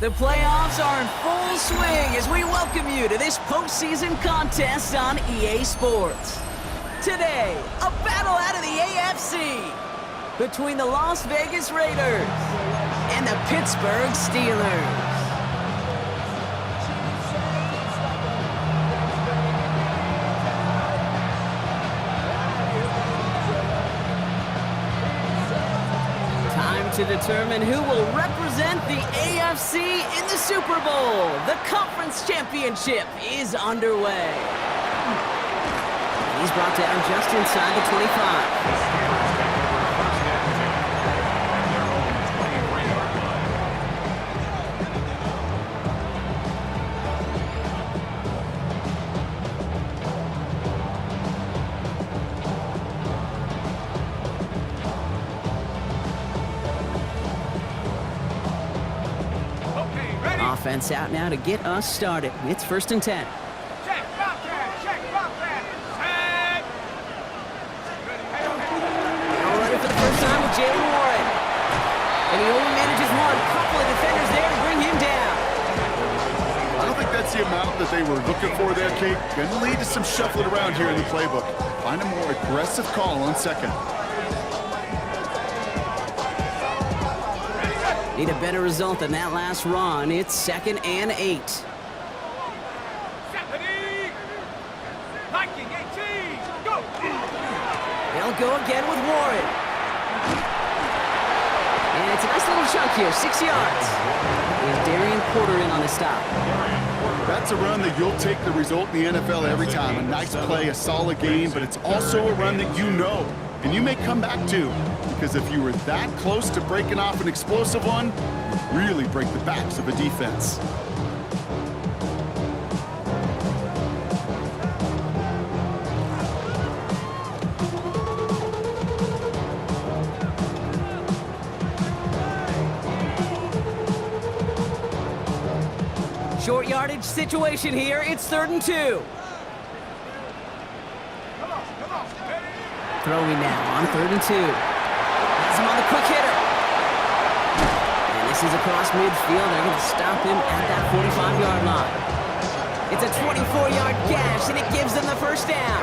The playoffs are in full swing as we welcome you to this postseason contest on EA Sports. Today, a battle out of the AFC between the Las Vegas Raiders and the Pittsburgh Steelers. To determine who will represent the AFC in the Super Bowl. The Conference Championship is underway. He's brought down just inside the 25. Offense out now to get us started. It's 1st and 10. Check, Bobcat, set. All ready for the first time with Jalen Warren. And he only manages one. Couple of defenders there to bring him down. I don't think that's the amount that they were looking for there, Kate. Gonna lead to some shuffling around here in the playbook. Find a more aggressive call on second. Need a better result than that last run. It's 2nd and 8. Go! They'll go again with Warren. And it's a nice little chunk here, 6 yards. With Darian Porter in on the stop. That's a run that you'll take the result in the NFL every time. A nice play, a solid game, but it's also a run that you know, and you may come back to. Because if you were that close to breaking off an explosive one, you really break the backs of a defense. Short yardage situation here. It's 3rd and 2. Throwing now on 3rd and 2. Has him on the quick hitter. And this is across midfield. They're going to stop him at that 45-yard line. It's a 24-yard gash, and it gives them the first down.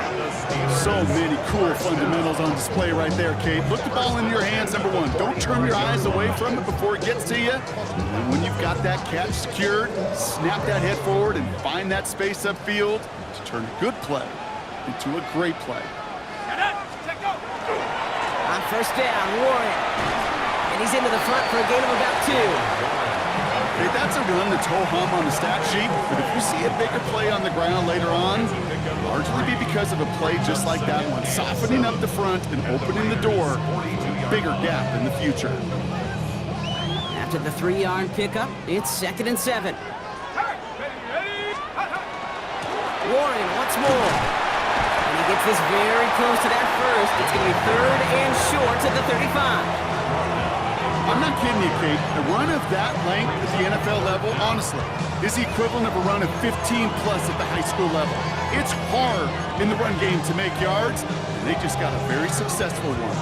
So many cool fundamentals on display right there, Kate. Look the ball in your hands, number one. Don't turn your eyes away from it before it gets to you. And when you've got that catch secured, snap that head forward and find that space upfield to turn a good play into a great play. On first down, Warren. And he's into the front for a gain of about 2. Hey, that's a run that's ho-hum on the stat sheet, but if you see a bigger play on the ground later on, largely be because of a play just like that one, softening up the front and opening the door for a bigger gap in the future. After the 3-yard pickup, it's 2nd and 7. Warren once more. And he gets this very close to that first. It's going to be 3rd and short to the 35. I'm not kidding you, Kate. A run of that length at the NFL level, honestly, is the equivalent of a run of 15-plus at the high school level. It's hard in the run game to make yards, and they just got a very successful one.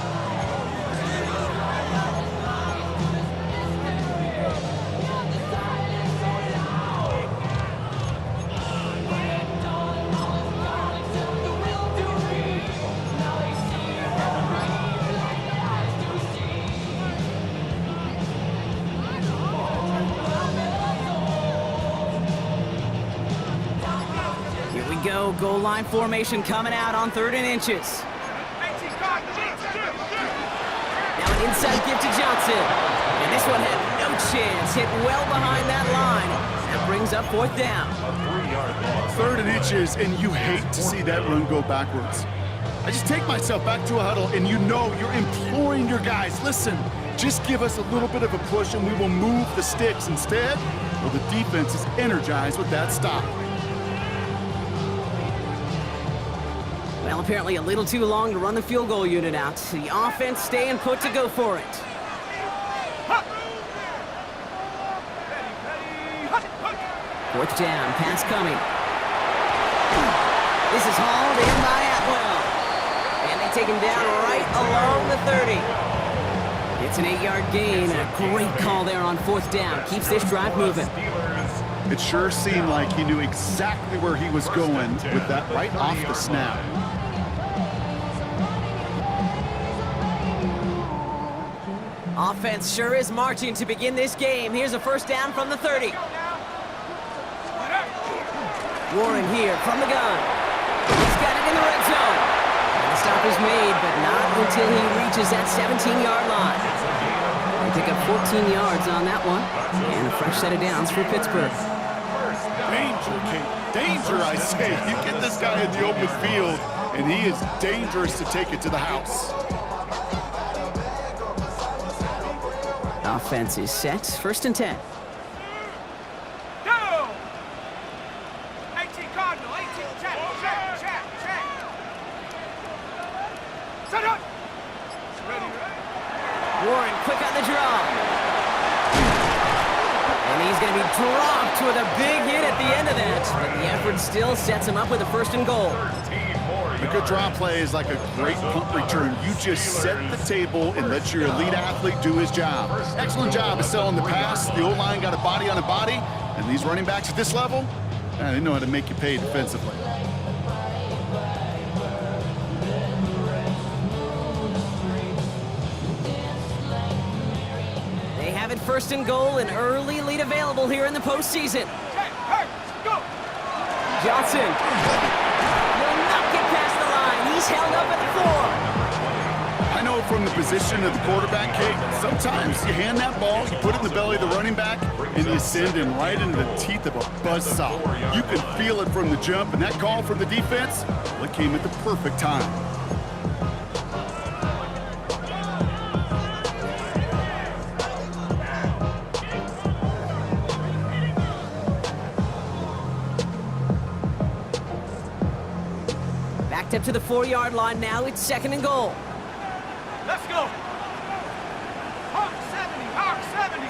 Goal line formation coming out on 3rd and inches. Now an inside give to Johnson. And this one had no chance. Hit well behind that line. That brings up 4th down. 3rd and inches, and you hate to see that run go backwards. I just take myself back to a huddle, and you know you're imploring your guys, listen, just give us a little bit of a push, and we will move the sticks. Instead, well, the defense is energized with that stop. Well, apparently a little too long to run the field goal unit out. The offense staying put to go for it. 4th down, pass coming. This is hauled in by Atwell. And they take him down right along the 30. It's an 8-yard gain. A great call there on 4th down. Keeps this drive moving. It sure seemed like he knew exactly where he was going with that right off the snap. Offense sure is marching to begin this game. Here's a 1st down from the 30. Warren here from the gun. He's got it in the red zone. And the stop is made, but not until he reaches that 17-yard line. They pick up 14 yards on that one. And a fresh set of downs for Pittsburgh. Danger, Kate. Danger, I say. You get this guy in the open field, and he is dangerous to take it to the house. Offense is set. 1st and 10. Go! 18 Cardinal, 18, check. Set up! Ready. Warren quick on the draw. And he's going to be dropped with a big hit at the end of that. But the effort still sets him up with a 1st and goal. A good draw play is like a great punt return. You just set the table and let your elite athlete do his job. Excellent job of selling the pass. The O-line got a body on a body. And these running backs at this level, they know how to make you pay defensively. They have it 1st and goal, an early lead available here in the postseason. Check, hey, go! Johnson will not get past the line. He's held up at the 4. I know from the position of the quarterback, Kate, sometimes you hand that ball, you put it in the belly of the running back, and you send him right into the teeth of a buzzsaw. You can feel it from the jump, and that call from the defense, well, it came at the perfect time. Backed up to the 4-yard line now. It's 2nd and goal. Let's go! Hawk 70!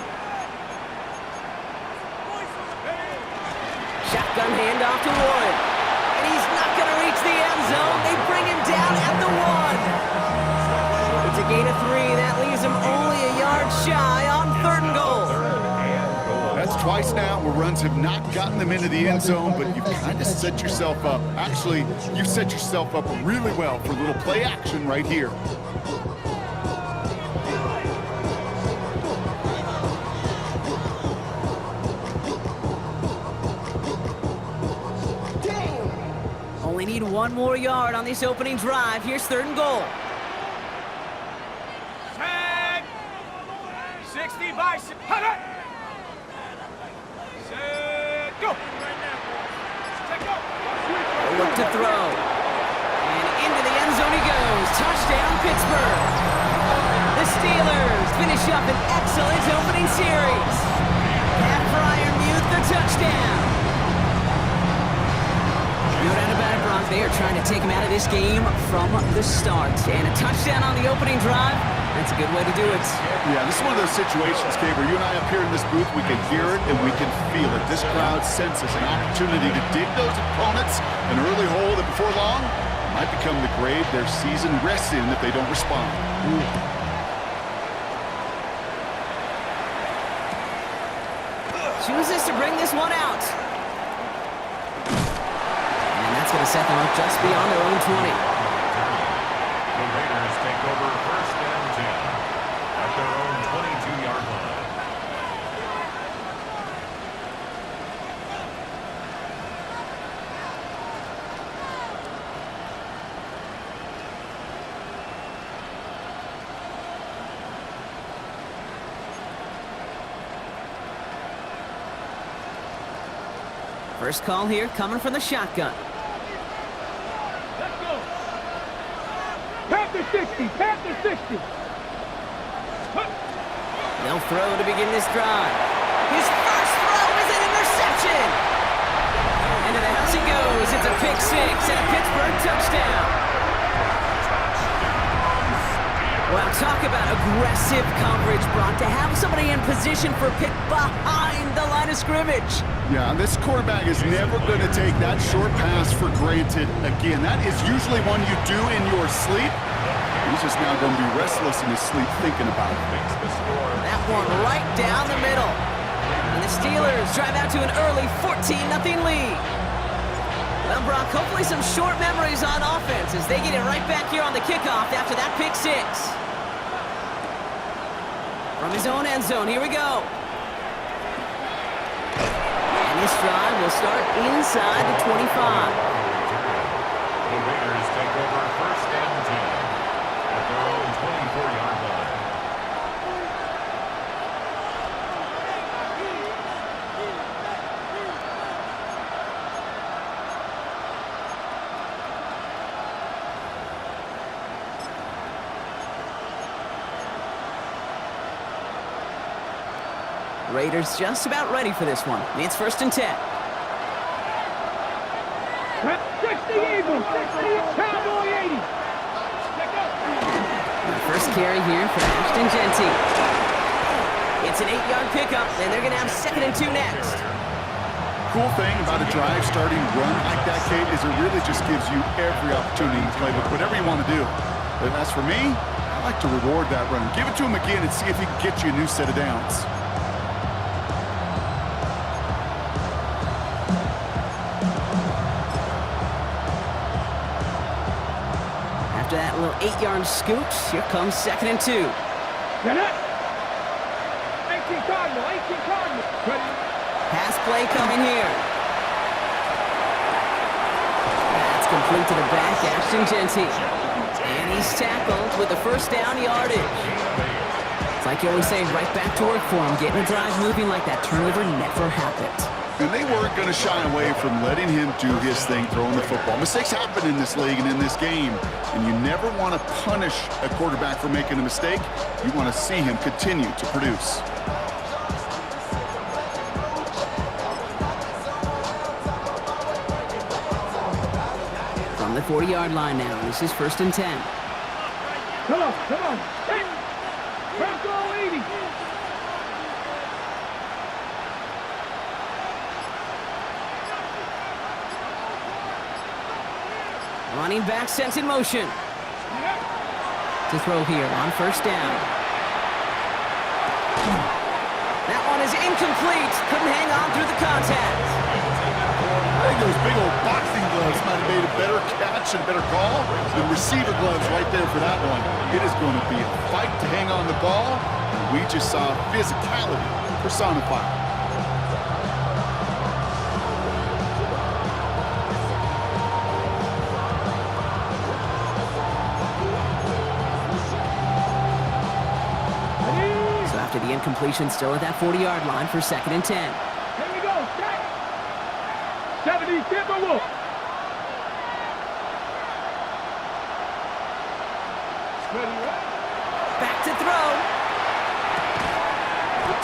Shotgun handoff to Warren. And he's not going to reach the end zone. They bring him down at the 1. It's a gain of 3. That leaves him only a yard shy on 3rd and goal. That's twice now where runs have not gotten them into the end zone, but you've kind of set yourself up. Actually, you set yourself up really well for a little play action right here. Only need 1 more yard on this opening drive. Here's 3rd and goal. Set! 60 by 6. Set, go! Set, go! Look to throw. And into the end zone he goes. Touchdown, Pittsburgh. The Steelers finish up an excellent opening series. Pat Fryermuth, the touchdown. No doubt about it, Brock. They are trying to take him out of this game from the start. And a touchdown on the opening drive, that's a good way to do it. Yeah, this is one of those situations, Kate, where you and I up here in this booth, we can hear it and we can feel it. This crowd senses an opportunity to dig those opponents an early hole that before long might become the grave their season rests in if they don't respond. Chooses to bring this one out. And that's going to set them up just beyond their own 20. The Raiders take over 1st and 10 at their own 22-yard line. First call here coming from the shotgun. Let's go! Panther 60! Panther 60! They'll throw to begin this drive. His first throw is an interception! Into the house he goes. It's a pick 6 and a Pittsburgh touchdown. Well, talk about aggressive coverage, Brock. To have somebody in position for a pick behind the line of scrimmage. Yeah, this quarterback is never going to take that short pass for granted again. That is usually one you do in your sleep. He's just now going to be restless in his sleep thinking about it. That one right down the middle. And the Steelers drive out to an early 14-0 lead. Well, Brock, hopefully some short memories on offense as they get it right back here on the kickoff after that pick six. From his own end zone, here we go. And this drive will start inside the 25. The Raiders take over first and 10 at their own 24-yard line. Raiders just about ready for this one. It's first and 10. 60 Eagles, 60 Cowboy 80. The first carry here for Ashton Genty. It's an 8-yard pickup, and they're going to have second and 2 next. Cool thing about a drive starting run like that, Kate, is it really just gives you every opportunity to play with whatever you want to do. But as for me, I like to reward that run. Give it to him again and see if he can get you a new set of downs. After that little 8-yard scoot, here comes second and 2. Get it. 18 Cardinal, 18 Cardinal. Ready. Pass play coming here. That's complete to the back, Ashton Genty. And he's tackled with the first down yardage. It's like you always say, right back to work for him. Getting the drive moving like that turnover never happened. And they weren't going to shy away from letting him do his thing, throwing the football. Mistakes happen in this league and in this game. And you never want to punish a quarterback for making a mistake. You want to see him continue to produce. From the 40-yard line now, this is first and 10. Come on, come on. Hey. Bronco 80. Running back sent in motion. To throw here on first down. That one is incomplete. Couldn't hang on through the contact. I think those big old boxing gloves might have made a better catch and better call than receiver gloves right there for that one. It is going to be a fight to hang on the ball, and we just saw physicality personified. After the incompletion, still at that 40-yard line for second and 10. Here we go. 70 Timberwolves. Back to throw.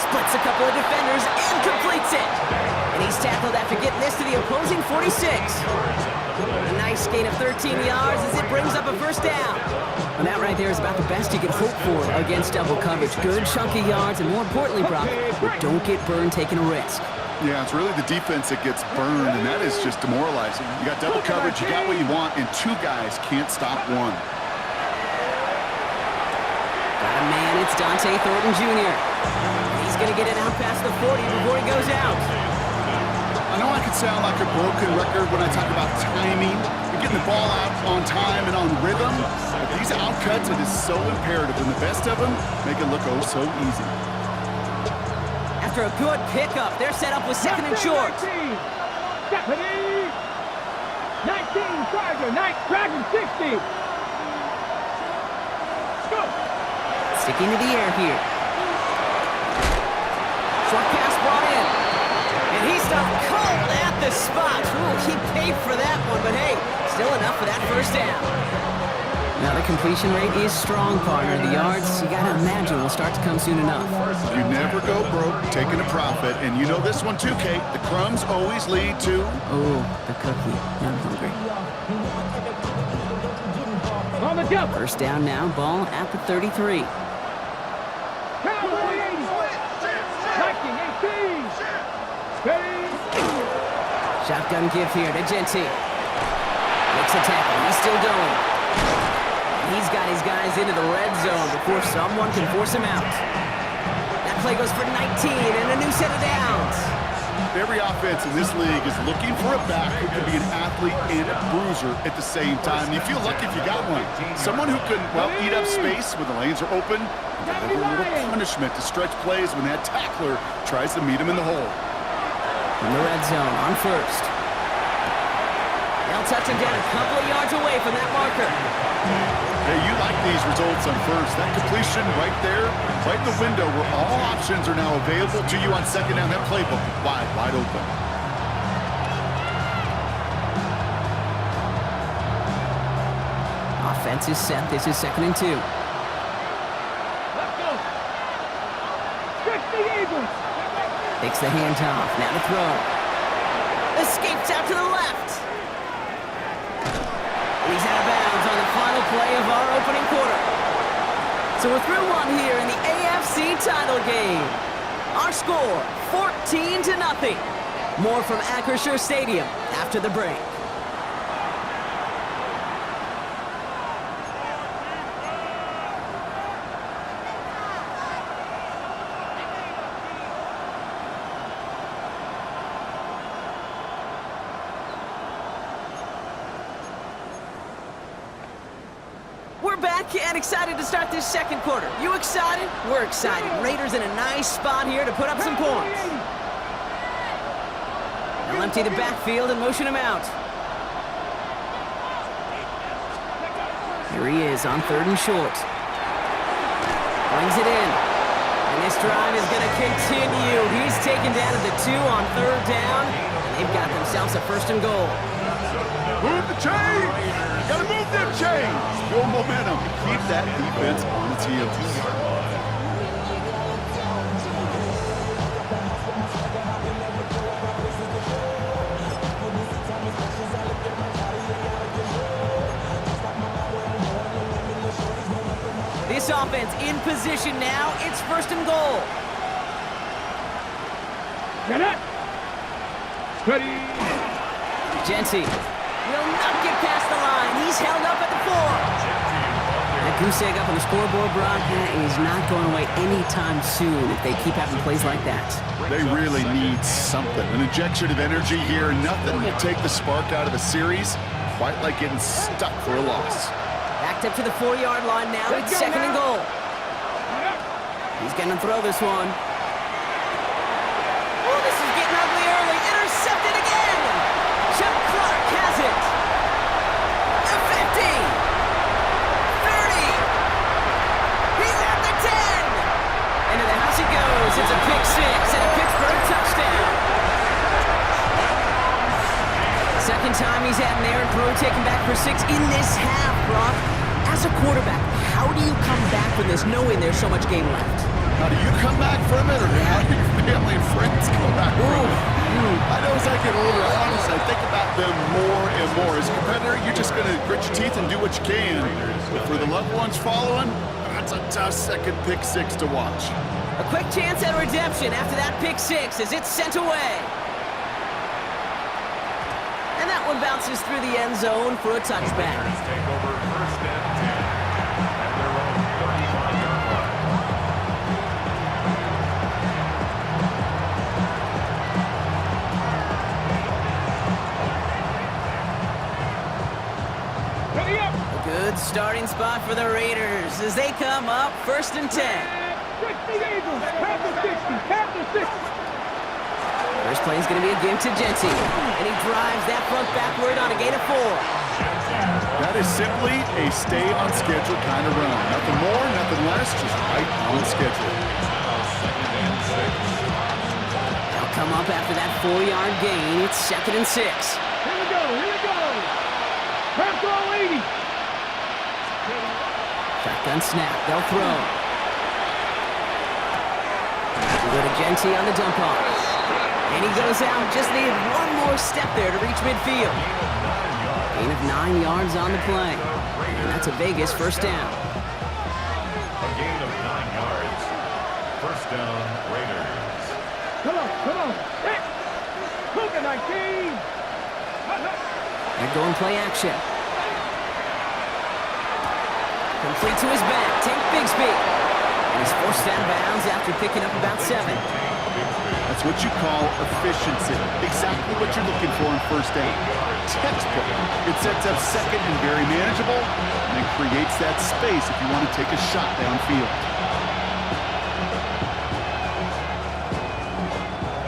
Splits a couple of defenders and completes it. And he's tackled after getting this to the opposing 46. A nice gain of 13 yards as it brings up a first down. And that right there is about the best you can hope for against double coverage. Good chunky yards, and more importantly, Brock, don't get burned taking a risk. Yeah, it's really the defense that gets burned, and that is just demoralizing. You got double coverage, you got what you want, and two guys can't stop one. Got a man, it's Dante Thornton Jr. He's going to get it out past the 40 before he goes out. I know I could sound like a broken record when I talk about timing and getting the ball out on time and on rhythm, but these outcuts, it is so imperative, and the best of them make it look oh so easy. After a good pickup, they're set up with second and short. 19, 19 Tiger, 9 Dragon 60. Go. Sticking to the air here. Short pass brought in. And he's done cold at the spot. Ooh, he paid for that one, but hey, still enough for that first down. Now the completion rate is strong, partner. The yards, you gotta imagine, will start to come soon enough. You never go broke taking a profit, and you know this one too, Kate. The crumbs always lead to... Oh, the cookie. I'm hungry. On the jump. First down now, ball at the 33. Cowboy 80. 19, 18. Shotgun give here to Genty. Makes a tackle. He's still going. He's got his guys into the red zone before someone can force him out. That play goes for 19 and a new set of downs. Every offense in this league is looking for a back who can be an athlete and a bruiser at the same time. You feel lucky if you got one. Someone who can, well, eat up space when the lanes are open and deliver a little punishment to stretch plays when that tackler tries to meet him in the hole. In the red zone on first. They'll touch him down a couple of yards away from that marker. Hey, you like these results on first. That completion right there, right in the window where all options are now available to you on second down. That playbook wide open. Offense is set. This is 2nd and 2. Let's go. Stretch the Eagles. Takes the handoff. Now to throw. Escapes out to the left. He's out of bounds on the final play of our opening quarter. So we're through one here in the AFC title game. Our score, 14-0. More from Acrisure Stadium after the break. We're back and excited to start this second quarter. You excited? We're excited. Raiders in a nice spot here to put up some points. They'll empty the backfield and motion him out. Here he is on 3rd and short. Brings it in. And this drive is going to continue. He's taken down at the 2 on 3rd down. And they've got themselves a 1st and goal. Move the chains! Gotta move them chains! Build momentum. Keep that defense on its heels. This offense in position now. It's 1st and goal. Get it. Ready. Genty will not get past the line. He's held up at the 4. That goose egg up on the scoreboard, Brock, is not going away anytime soon if they keep having plays like that. They really need something. An injection of energy here. Nothing will take the spark out of a series quite like getting stuck for a loss. Backed up to the 4-yard line now. It's 2nd and goal. He's going to throw this one. Oh, this is getting ugly early. Intercepted again. Chuck Clark has it. 50. 30. He's at the 10. Into the house he goes. It's a pick 6 and a Pittsburgh touchdown. Second time he's had an errant throw taken back for 6 in this half, Brock. As a quarterback, how do you come back from this knowing there's so much game left? How do you come back from it, or how do your family and friends come back from it? I know as I get older, honestly, I think about them more and more. As a competitor, you're just going to grit your teeth and do what you can. But for the loved ones following, that's a tough second pick 6 to watch. A quick chance at redemption after that pick 6 as it's sent away. And that one bounces through the end zone for a touchback. Take over 1st and 10 at their own 35-yard line. Ready up. A good starting spot for the Raiders as they come up 1st and 10. Stretch the Eagles. Count to 60. Count to 60. First play is going to be a give to Genty, and he drives that front backward on a gain of 4. That is simply a stay-on-schedule kind of run. Nothing more, nothing less, just right on schedule. They'll come up after that 4-yard gain. It's 2nd and 6. Here we go. Here we go. Back row 80. Shotgun snap. They'll throw. We go to Genty on the dump off. And he goes out, just needed one more step there to reach midfield. Gain of 9 yards on the play. And that's a Vegas 1st down. A gain of 9 yards. 1st down, Raiders. Come on. Hey. Look at 19. They're going play action. Complete to his back, Tank Bigsby. And he's forced out of bounds after picking up about 7. That's what you call efficiency. Exactly what you're looking for in first down. Textbook. It sets up second and very manageable, and then creates that space if you want to take a shot downfield.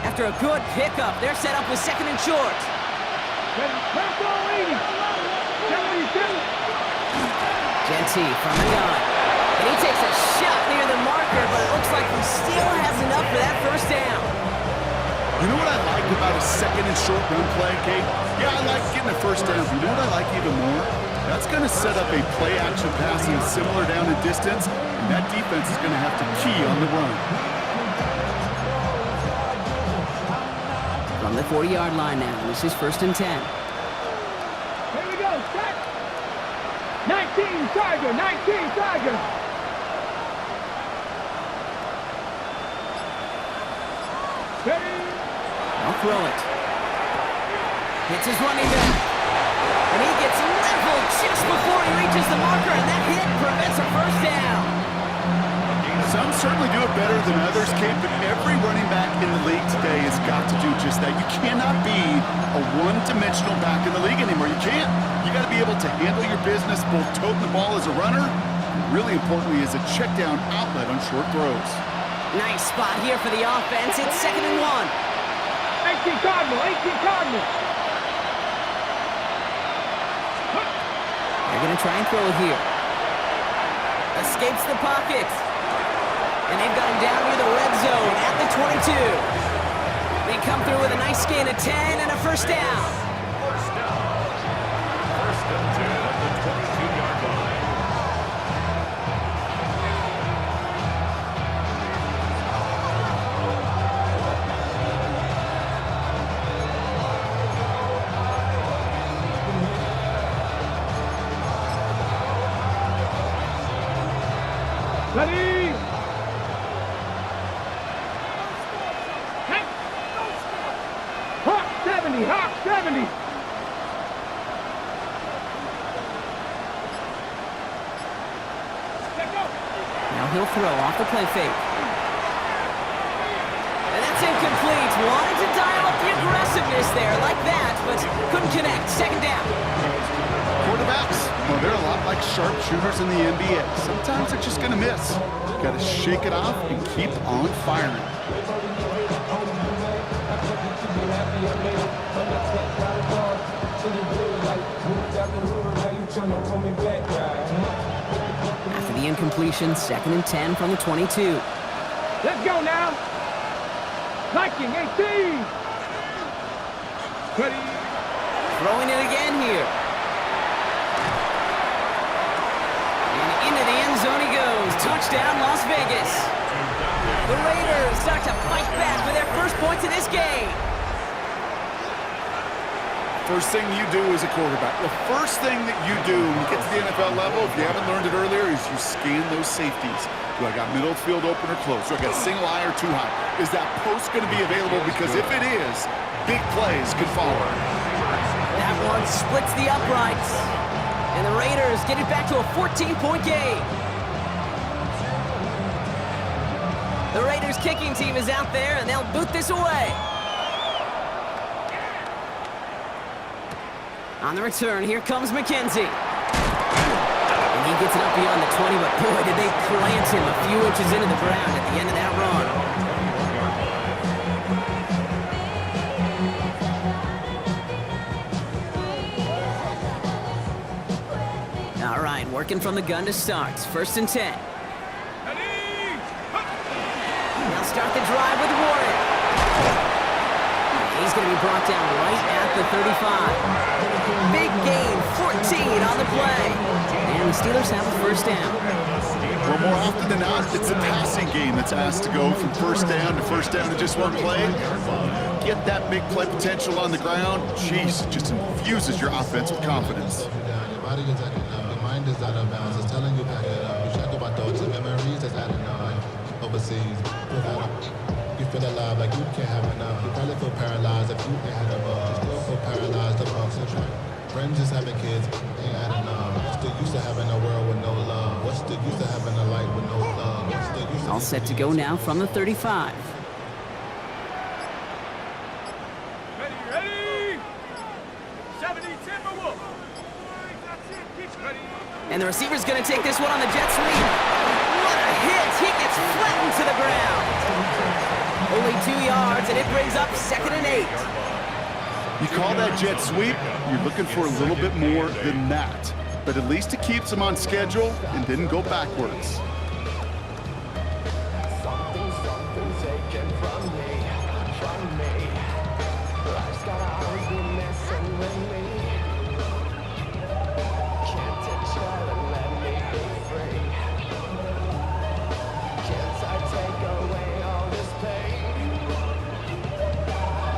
After a good pickup, they're set up with second and short. Genty from the gun. And he takes a shot near the marker, but it looks like he still has enough for that first down. You know what I like about a second and short run play, Kate? Yeah, I like getting a first down. You know what I like even more? That's going to set up a play-action passing similar down in distance, and that defense is going to have to key on the run. From the 40-yard line now, this is 1st and 10. Here we go, set. 19 Tiger, 19 Tiger. Ready? I'll throw it. Hits his running back. And he gets leveled just before he reaches the marker, and that hit prevents a first down. Some certainly do it better than others, Kate, but every running back in the league today has got to do just that. You cannot be a one-dimensional back in the league anymore. You can't. You got to be able to handle your business, both toting the ball as a runner, and really importantly as a check-down outlet on short throws. Nice spot here for the offense. It's 2nd and 1. 18 Cardinal, 18 Cardinal. They're going to try and throw it here. Escapes the pocket. And they've got him down near the red zone at the 22. They come through with a nice gain of 10 and a first down. First down. 1st and 10 at the 22-yard line. Ready? Hawk 70, Hawk 70. Now he'll throw off the play fake. And that's incomplete. Wanted to dial up the aggressiveness there like that, but couldn't connect. 2nd down. Quarterbacks, well, they're a lot like sharpshooters in the NBA. Sometimes they're just going to miss. You got to shake it off and keep on firing. After the incompletion, 2nd and 10 from the 22. Let's go now. Viking 18. Ready? Throwing it again here. And into the end zone he goes. Touchdown, Las Vegas. The Raiders start to fight back with their first points in this game. First thing you do as a quarterback, the first thing that you do when you get to the NFL level, if you haven't learned it earlier, is you scan those safeties. Do I got middle field open or close? Do I got a single eye or too high? Is that post going to be available? Because if it is, big plays can follow. That one splits the uprights. And the Raiders get it back to a 14-point game. The Raiders kicking team is out there, and they'll boot this away. On the return, here comes McKenzie. And he gets it up beyond the 20, but boy, did they plant him a few inches into the ground at the end of that run. All right, working from the gun to start. 1st and 10. They'll start the drive with Warren. He's going to be brought down right at the 35. Big gain, 14 on the play. And the Steelers have a first down. Well, more often than not, it's the passing game that's asked to go from first down to just one play. Get that big play potential on the ground. Jeez, it just infuses your offense with confidence. Your body is adding up. Your mind is out of bounds. It's telling you back it up. You check about thoughts and memories that's adding up. Overseas, you feel alive like you can't have enough. You probably feel paralyzed if you ain't had a bug. You still feel paralyzed, the bugs and track. Friends just having kids ain't adding up. Still used to having a world with no love. What's still used to having a light with no love. All set to go now from the 35. Ready? 70 Timberwolves. And the receiver's going to take this one on the jet sweep. What a hit! He gets flattened to the ground. Only 2 yards, and it brings up 2nd and 8. You call that jet sweep, you're looking for a little bit more than that. But at least it keeps him on schedule and didn't go backwards. Something taken from me. Life's gotta always be messing with me. Can't take and let me be free. Can't I take away all this pain?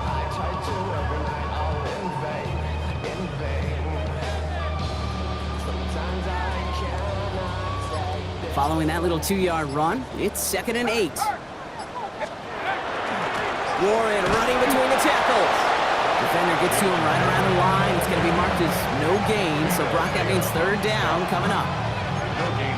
I try to every night, all in vain. Sometimes I cannot take it. Following that little 2-yard run, it's 2nd and 8. Warren running between the tackles. Defender gets to him right around the line. It's going to be marked as no gain, so Brock, that means 3rd down coming up.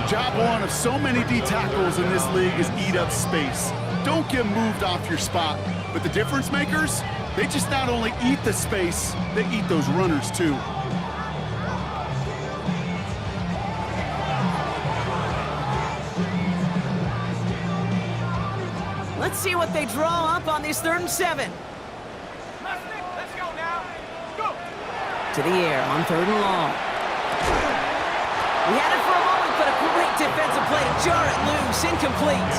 Job one of so many D tackles in this league is eat up space. Don't get moved off your spot. But the difference makers, they just not only eat the space, they eat those runners too. Let's see what they draw up on this 3rd and 7. Let's go now. Go. To the air on 3rd and long. He had it for a moment, but a great defensive play to jar it loose. Incomplete.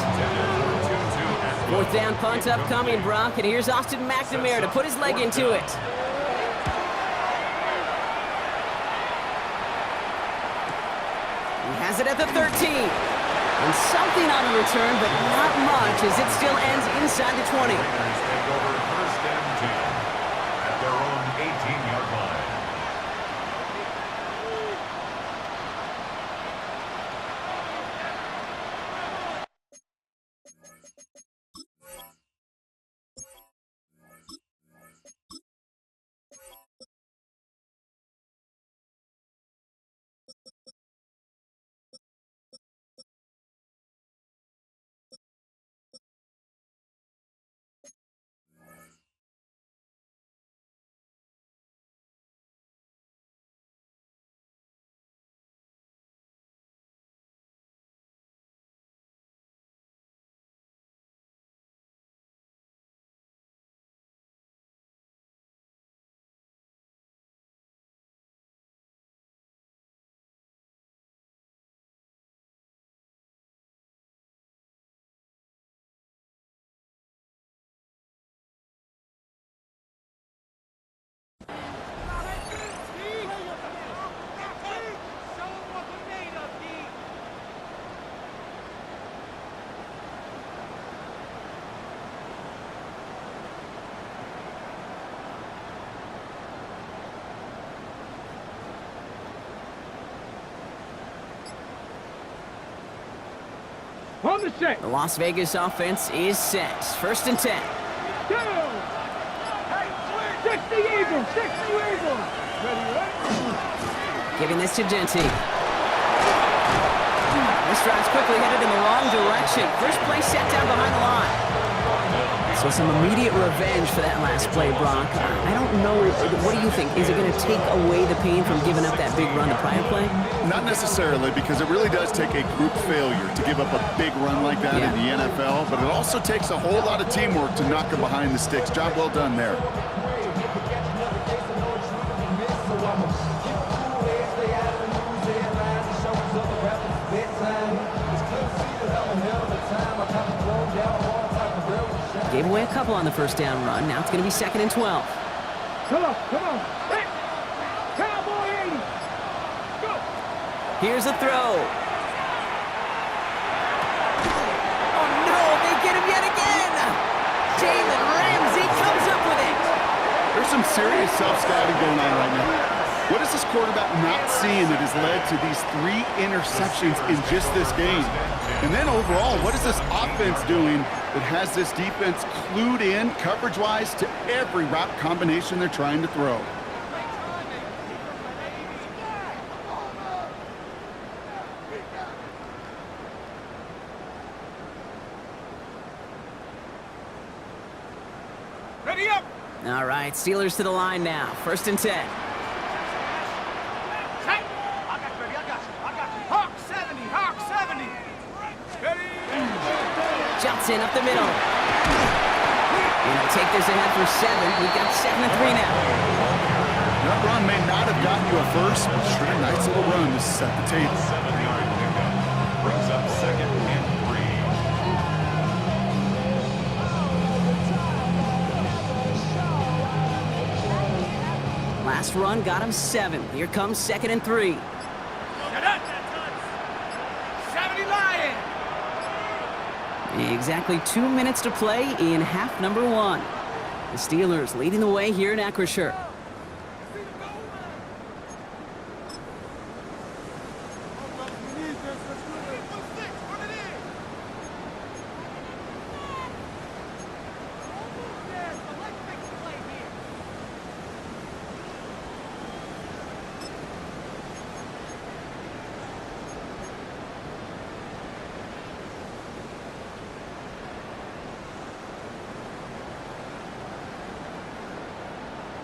4th down punt upcoming, Brock, and here's Austin McNamara to put his leg into it. He has it at the 13. And something on the return, but not much, as it still ends inside the 20. Raiders take over 1st and 10 at their own 18-yard line. On the set. The Las Vegas offense is set. 1st and 10. Go. Hey, 60 Eagles. 60 Eagles. Ready? Giving this to Genty. This drive's quickly headed in the wrong direction. First play set down behind the line. So some immediate revenge for that last play, Brock. I don't know. What do you think? Is it going to take away the pain from giving up that big run the prior play? Not necessarily, because it really does take a group failure to give up a big run like that in the NFL, but it also takes a whole lot of teamwork to knock them behind the sticks. Job well done there. Gave away a couple on the 1st down run. Now it's going to be 2nd and 12. Come on. Hey. Cowboy 80. Go. Here's a throw. Oh, no, they get him yet again. Jalen Ramsey comes up with it. There's some serious self-scouting going on right now. What is this quarterback not seeing that has led to these 3 interceptions in just this game? And then overall, what is this offense doing that has this defense clued in coverage-wise to every route combination they're trying to throw? All right, Steelers to the line now. 1st and 10. Hawk 70, Hawk 70. Johnson up the middle. And they'll take this ahead for 7. We've got 7 and 3 now. That run may not have gotten you a first, but sure a nice little run to set the table. 7-yard pickup. Brings up 2nd and 3. Last run got him 7. Here comes 2nd and 3. 70 Lion. Exactly 2 minutes to play in half number 1. The Steelers leading the way here in Acrisure.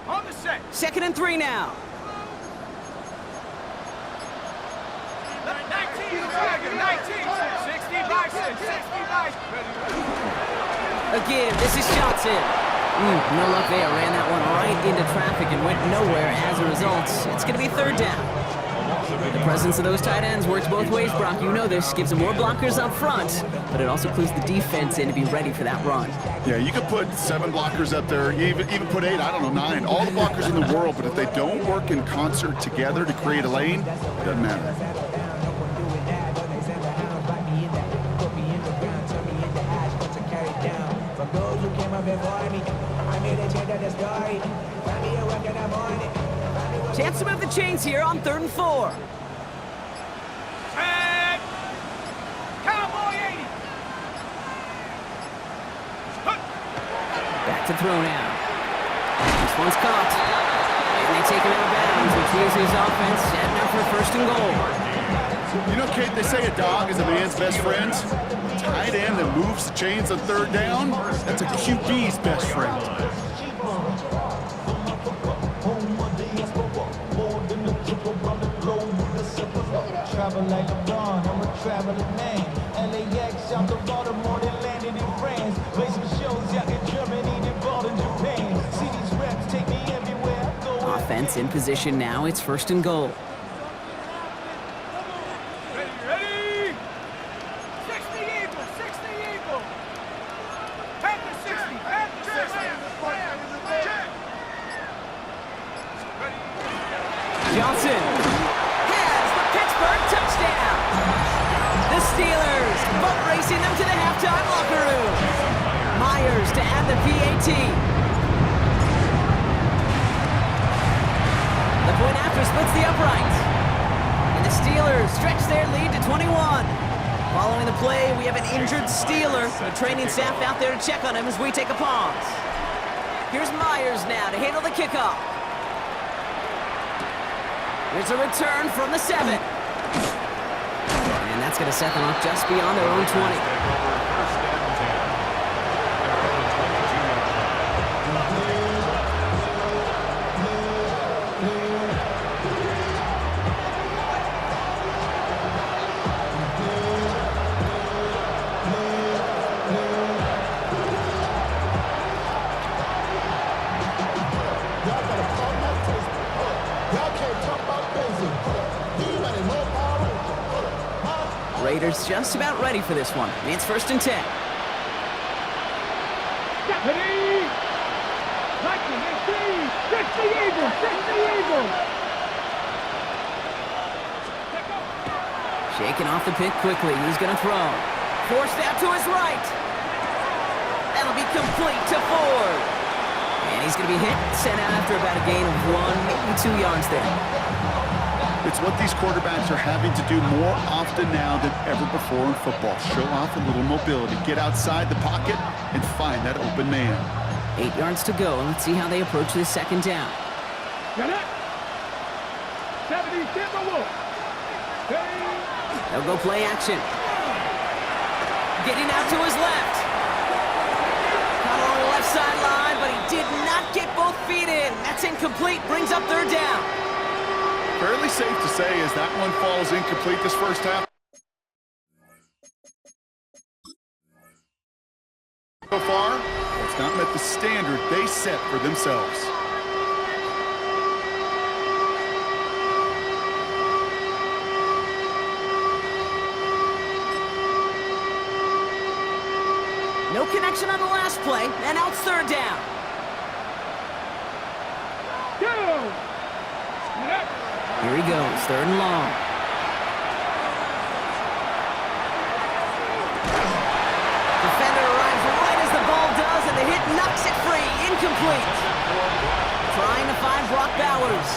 On the set. 2nd and 3 now. 19 Dragon, 19. 60 Bison, 60 Bison. Again, this is Johnson. No luck there. Ran that one right into traffic and went nowhere as a result. It's going to be 3rd down. The presence of those tight ends works both ways, Brock. You know this. Gives them more blockers up front, but it also clues the defense in to be ready for that run. Yeah, you could put 7 blockers up there, even put 8, I don't know, 9. All the blockers in the world, but if they don't work in concert together to create a lane, it doesn't matter. Chance to move the chains here on 3rd and 4. And Cowboy 80. Back to throw now. This one's caught. And they take him out of bounds, which leaves his offense setting up for 1st and goal. You know, Kate, they say a dog is a man's best friend. Tight end that moves the chains on 3rd down, that's a QB's best friend. Travel like LeBron, I'm a traveling man. LAX out to Baltimore, they landed in France. Play some shows out in Germany, they bought in Japan. See these reps take me everywhere I go. Offense in position now. It's 1st and goal. Ready? 60 Eagle, 60 Eagle. Panther 60, Panther 60. Johnson has the Pittsburgh touchdown. The Steelers boat racing them to the halftime locker room. Myers to add the PAT. The point after splits the upright. And the Steelers stretch their lead to 21. Following the play, we have an injured Steeler. The training staff out there to check on him as we take a pause. Here's Myers now to handle the kickoff. There's a return from the 7. And that's going to set them up just beyond their own 20. Raiders just about ready for this one. It's 1st and 10. Deputy! 19, 60 Eagle, 60 Eagle. Shaking off the pick quickly. He's going to throw. Forced out to his right. That'll be complete to Ford. And he's going to be hit, sent out after about a gain of 1, maybe 2 yards there. It's what these quarterbacks are having to do more often now than ever before in football. Show off a little mobility. Get outside the pocket and find that open man. 8 yards to go. Let's see how they approach this 2nd down. Got it. 70 Timberwolves. They'll go play action. Getting out to his left. Caught along the left sideline, but he did not get feet in. That's incomplete. Brings up third down. Fairly safe to say as that one falls incomplete this first half. So far, it's not met the standard they set for themselves. No connection on the last play, and now it's third down. Here he goes, third and long. Defender arrives right as the ball does, and the hit knocks it free. Incomplete. Trying to find Brock Bowers.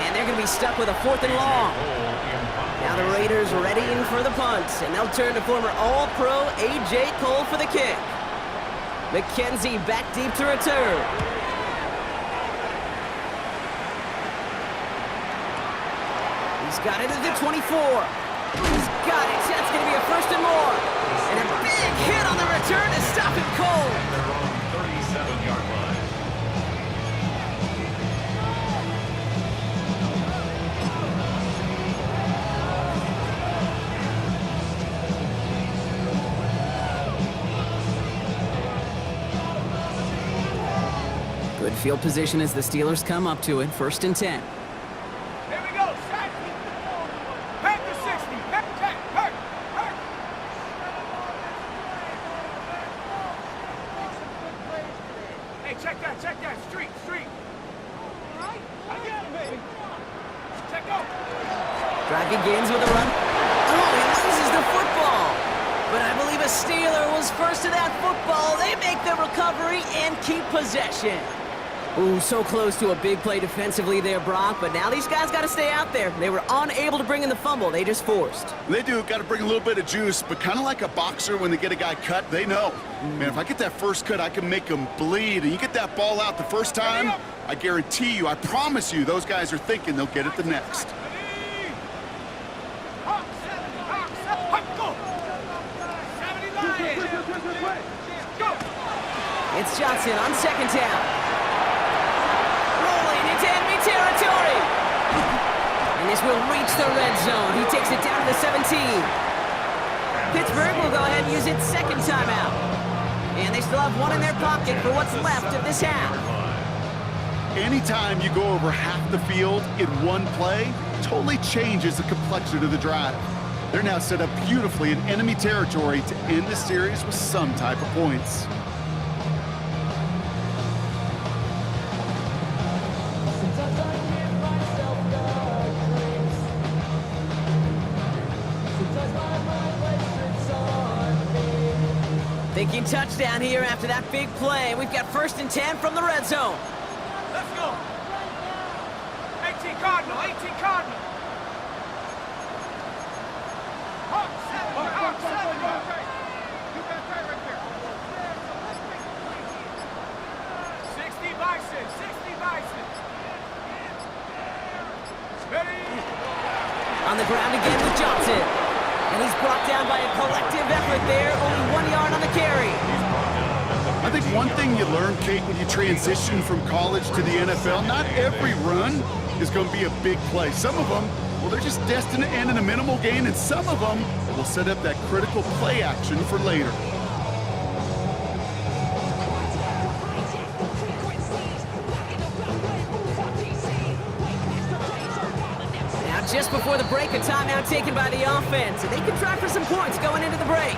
And they're going to be stuck with a fourth and long. Now the Raiders readying for the punt, and they'll turn to former All-Pro A.J. Cole for the kick. McKenzie back deep to return. He's got it at the 24. He's got it. That's going to be a first and more. And a big hit on the return to stop him cold. They're on 37-yard line. Good field position as the Steelers come up to it. First and 10. Here we go. Sack. Back to 60. Back. Hey, check that. Street. All right. I got him, baby. Check out. Drive begins with a run. Oh, he loses the football. But I believe a Steeler was first to that football. They make the recovery and keep possession. Ooh, so close to a big play defensively there, Brock, but now these guys got to stay out there. They were unable to bring in the fumble. They just forced. They do. Got to bring a little bit of juice, but kind of like a boxer when they get a guy cut, they know. Man, if I get that first cut, I can make them bleed. And you get that ball out the first time, I guarantee you, I promise you, those guys are thinking they'll get it the next. It's Johnson on second down. Rolling into enemy territory. And this will reach the red zone. He takes it down to the 17. Pittsburgh will go ahead and use its second timeout. And they still have one in their pocket for what's left of this half. Anytime you go over half the field in one play, totally changes the complexion of the drive. They're now set up beautifully in enemy territory to end the series with some type of points. Thinking touchdown here after that big play. We've got first and 10 from the red zone. Let's go. 18 Cardinal. Hawk 7. You got that right there. 60 Bison. Ready? On the ground again with Johnson. And he's brought down by a collective effort there. Only 1 yard on the carry. I think one thing you learn, Kate, when you transition from college to the NFL, not every run is going to be a big play. Some of them, well, they're just destined to end in a minimal gain, and some of them will set up that critical play action for later. Just before the break, a timeout taken by the offense, and they can try for some points going into the break.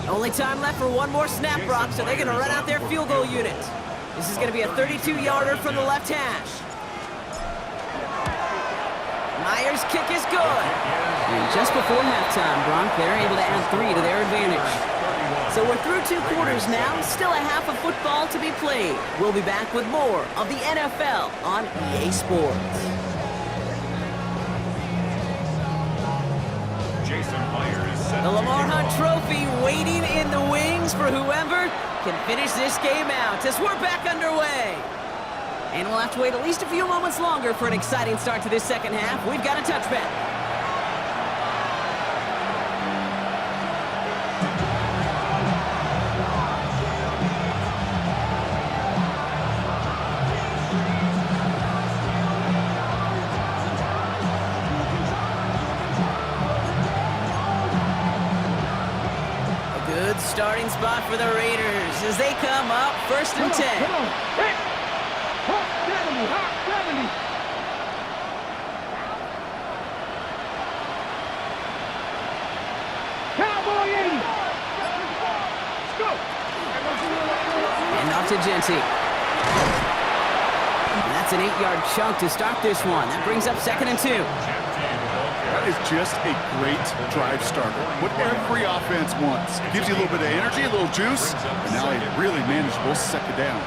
Only time left for one more snap, Brock, so they're going to run out their field goal unit. This is going to be a 32-yarder from the left hash. Myers' kick is good. And just before halftime, Brock, they're able to add 3 to their advantage. So we're through 2 quarters now, still a half of football to be played. We'll be back with more of the NFL on EA Sports. The Lamar Hunt Trophy waiting in the wings for whoever can finish this game out as we're back underway. And we'll have to wait at least a few moments longer for an exciting start to this second half. We've got a touchback. starting spot for the Raiders as they come up 1st and 10. Come on. Hey. Hawk 70. Hawk 70. Cowboy 80. Let's go. And off to Genty. And that's an 8-yard chunk to start this one. That brings up 2nd and 2. That is just a great drive starter. What every offense wants. Gives you a little bit of energy, a little juice, and now a really manageable 2nd down.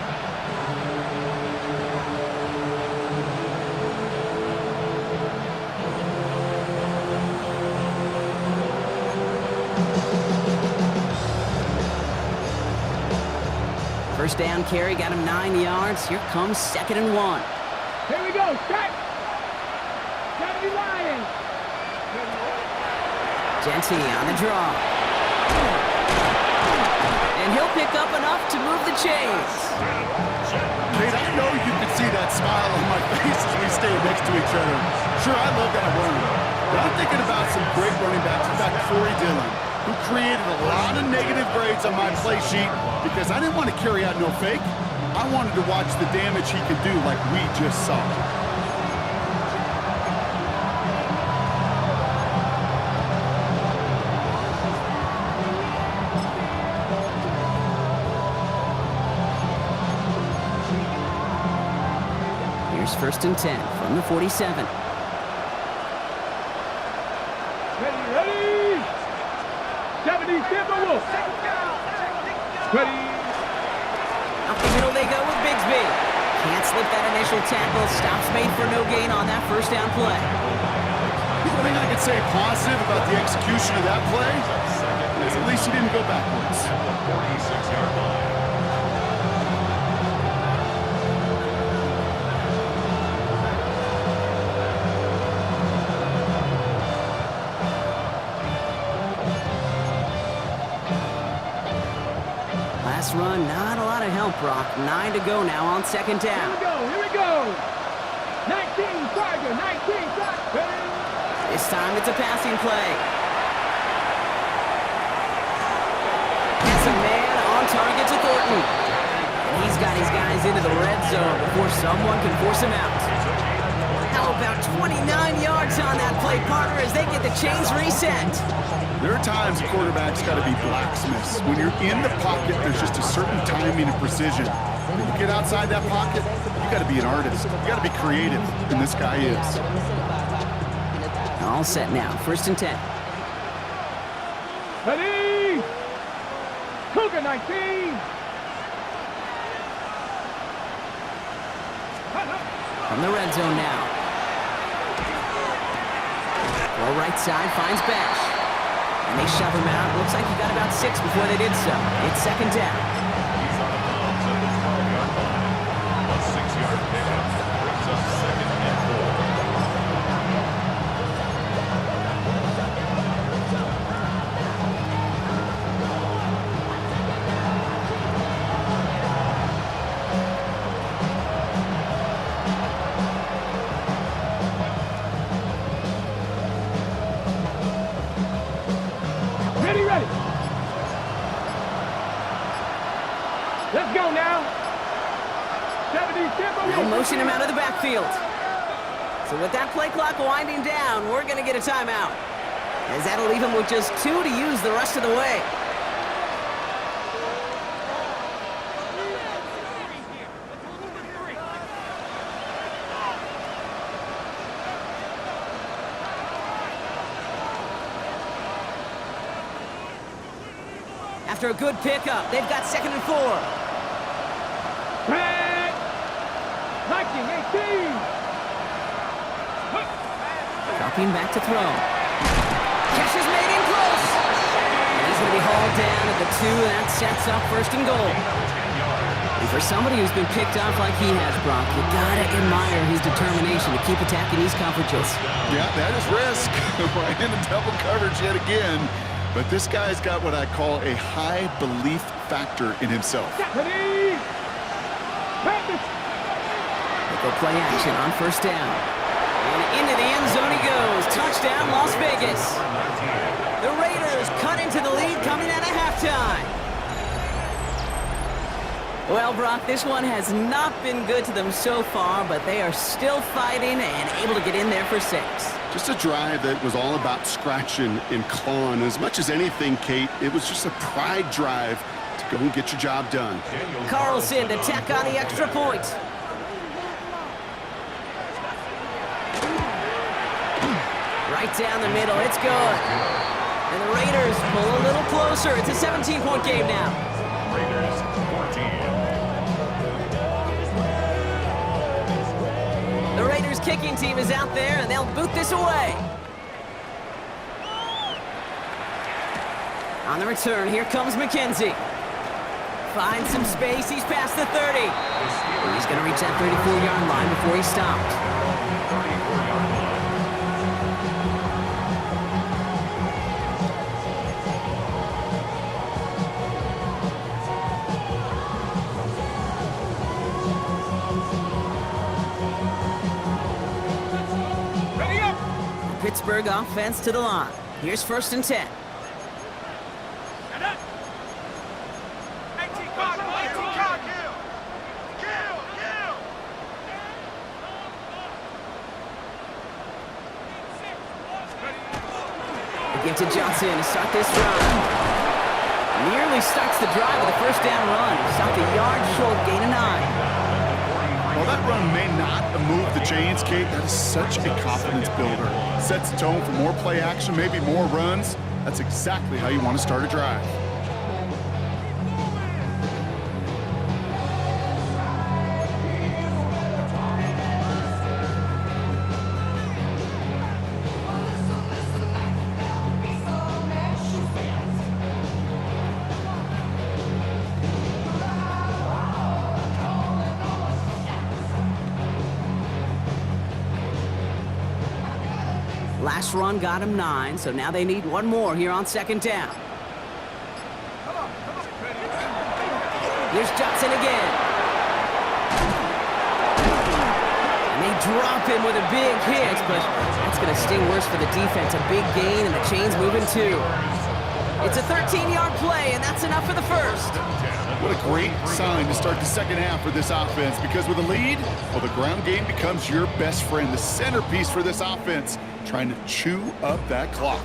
First down carry got him 9 yards. Here comes 2nd and 1. Here we go. Strike. Gotta be lying. Genty on the draw. And he'll pick up enough to move the chains. Kate, I know you can see that smile on my face as we stay next to each other. Sure, I love that run. But I'm thinking about some great running backs. In fact, Corey Dillon, who created a lot of negative grades on my play sheet because I didn't want to carry out no fake. I wanted to watch the damage he could do like we just saw. Here's 1st and 10 from the 47. Ready. 70 Timberwolves. Ready. Up the middle they go with Bigsby. Can't slip that initial tackle. Stops made for no gain on that 1st down play. The only thing I could say positive about the execution of that play is at least he didn't go backwards. 46-yard line. Last run, not a lot of help, Brock. 9 to go now on 2nd down. Here we go. 19 Tiger. 19 Tiger. This time it's a passing play. Gets a man on target to Thornton. And he's got his guys into the red zone before someone can force him out. How about 29 yards on that play, partner, as they get the chains reset. There are times quarterbacks got to be blacksmiths. When you're in the pocket, there's just a certain timing and precision. When you get outside that pocket, you got to be an artist. You got to be creative, and this guy is. All set now, 1st and 10. Ready. Cougar 19. From the red zone now. Well, right side finds Bash. And they shove him out. Looks like he got about 6 before they did so. It's 2nd down. He's on the bounds at the 12-yard line. A 6-yard pickup brings up 2nd and 4. Ready. Let's go now. 70 Timberwolves. They'll motion him out of the backfield. So with that play clock winding down, we're going to get a timeout, as that'll leave him with just 2 to use the rest of the way. After a good pickup, they've got 2nd and 4. Red. 1918. Dropping back to throw. Catch is made in close. And he's going to be hauled down at the 2, and that sets up 1st and goal. And for somebody who's been picked off like he has, Brock, you gotta admire his determination to keep attacking these coverages. Yeah, that is risk. Right into double coverage yet again. But this guy's got what I call a high belief factor in himself. Ready. They go play action on 1st down. And into the end zone he goes. Touchdown, Las Vegas. The Raiders cut into the lead coming out of halftime. Well, Brock, this one has not been good to them so far, but they are still fighting and able to get in there for 6. Just a drive that was all about scratching and clawing. As much as anything, Kate, it was just a pride drive to go and get your job done. Carlson to tack on the extra point. Right down the middle, it's good. And the Raiders pull a little closer. It's a 17-point game now. Raiders 14. The Raiders kicking team is out there, and they'll boot this away. On the return, here comes McKenzie. Finds some space, he's past the 30. He's going to reach that 34-yard line before he stops. 34-yard line. Ready up! Pittsburgh offense to the line. Here's 1st and 10. And up! 18 card, 18 card, kill! Kill! Give to Johnson to start this drive. Nearly starts the drive with a 1st down run. Stopped a yard short, gain of 9. While that run may not move the chains, Kate, that is such a confidence builder. Sets the tone for more play action, maybe more runs. That's exactly how you want to start a drive. Last run got him 9, so now they need one more here on 2nd down. Here's Johnson again. And they drop him with a big hit, but that's going to sting worse for the defense. A big gain, and the chain's moving too. It's a 13-yard play, and that's enough for the 1st. What a great sign to start the 2nd half for this offense, because with a lead, well, the ground game becomes your best friend, the centerpiece for this offense, trying to chew up that clock.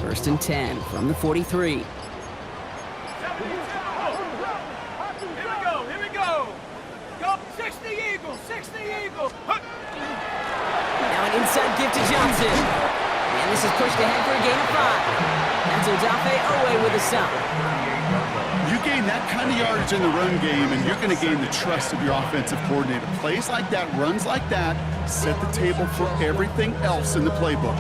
First and 10 from the 43. Here we go! Go! 60 Eagles! 60 Eagles! Now an inside give to Johnson. And this is pushed ahead for a gain of 5. That's Odafe Owe with a stop. You gain that kind of yardage in the run game, and you're going to gain the trust of your offensive coordinator. Plays like that, runs like that, set the table for everything else in the playbook.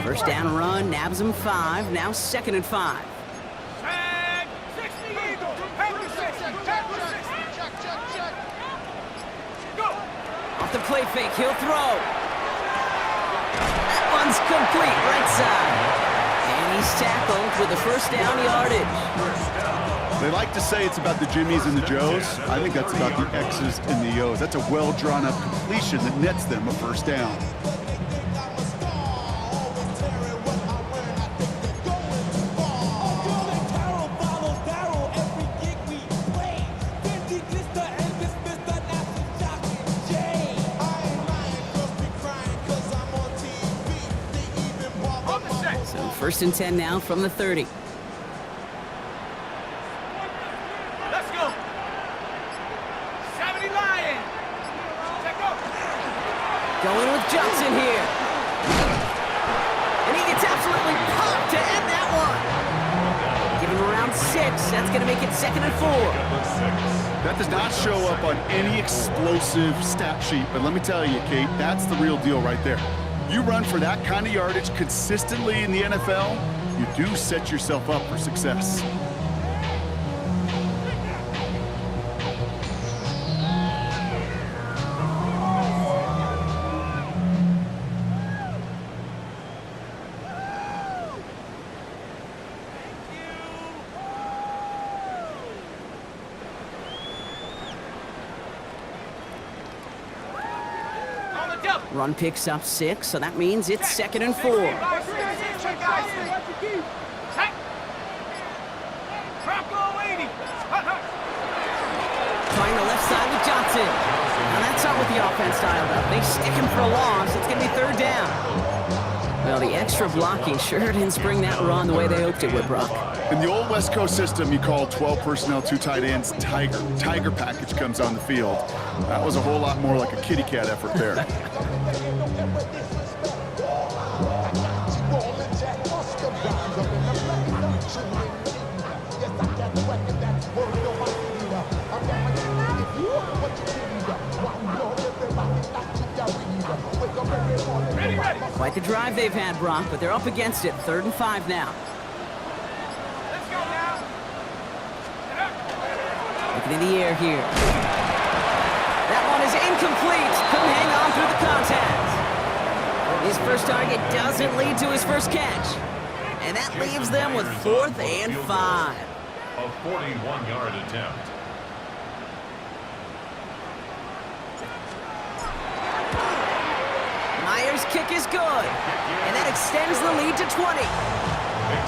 First down run, nabs him 5, now 2nd and 5. And 60 Eagles! Head to 60! Head to 60! Check! Go! Off the play fake, he'll throw. That one's complete, right side. And he's tackled with the 1st down yardage. They like to say it's about the Jimmies and the Joes. I think that's about the X's and the O's. That's a well-drawn-up completion that nets them a 1st down. So 1st and 10 now from the 30. Let's go! 70 Lions! Check go! Going with Johnson here. And he gets absolutely pumped to end that one. Give him around 6. That's going to make it 2nd and 4. That does not show up on any explosive stat sheet, but let me tell you, Kate, that's the real deal right there. you run for that kind of yardage consistently in the NFL, you do set yourself up for success. Run picks up 6, so that means it's 2nd and 4. Trying The left side with Johnson. Now that's not what the offense dialed up. They stick him for a loss. It's going to be 3rd down. Well, the extra blocking sure didn't spring that run the way they hoped it would, Brock. In the old West Coast system, you call 12 personnel, 2 tight ends, Tiger. Tiger package comes on the field. That was a whole lot more like a kitty cat effort there. Quite the drive they've had, Brock, but they're up against it. 3rd and 5 now. Let's go now. Looking in the air here. That one is incomplete. Couldn't hang on through the contact. His first target doesn't lead to his first catch. And that leaves them with 4th and 5. A 41-yard attempt. Myers' kick is good. And that extends the lead to 20.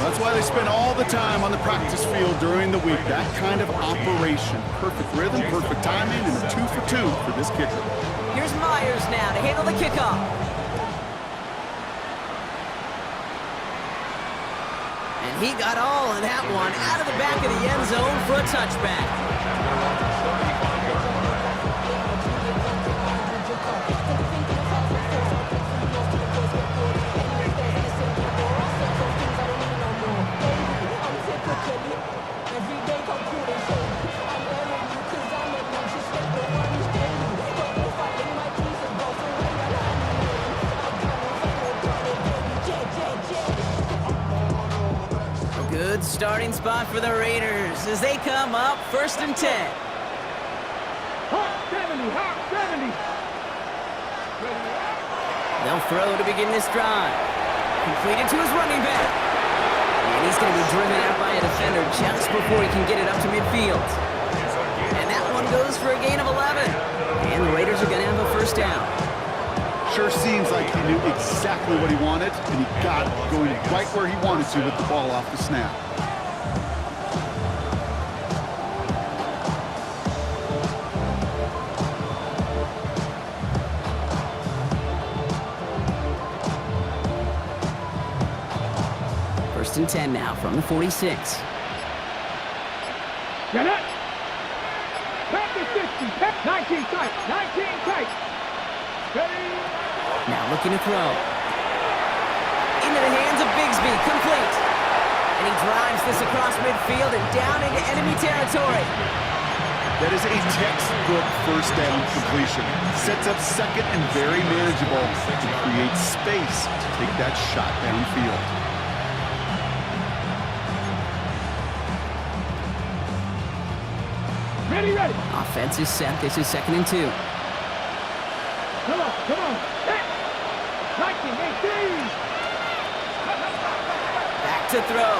That's why they spend all the time on the practice field during the week. That kind of operation. Perfect rhythm, perfect timing, and a 2 for 2 for this kicker. Here's Myers now to handle the kickoff. And he got all of that one out of the back of the end zone for a touchback. Good starting spot for the Raiders as they come up 1st and 10. Hot 70, hot 70. They'll throw to begin this drive. Completed to his running back. And he's going to be driven out by a defender just before he can get it up to midfield. And that one goes for a gain of 11. And the Raiders are going to have a 1st down. Sure seems like he knew exactly what he wanted, and he got it going right where he wanted to with the ball off the snap. First and 10 now from the 46. Get it. Back to 60. 19 tight. 19 tight. Steady. Now looking to throw. Into the hands of Bigsby, complete. And he drives this across midfield and down into enemy territory. That is a textbook 1st down completion. Sets up 2nd and very manageable to create space to take that shot downfield. Ready, ready. Offense is set. This is 2nd and 2. Come on, come on. 19, 18. Back to throw.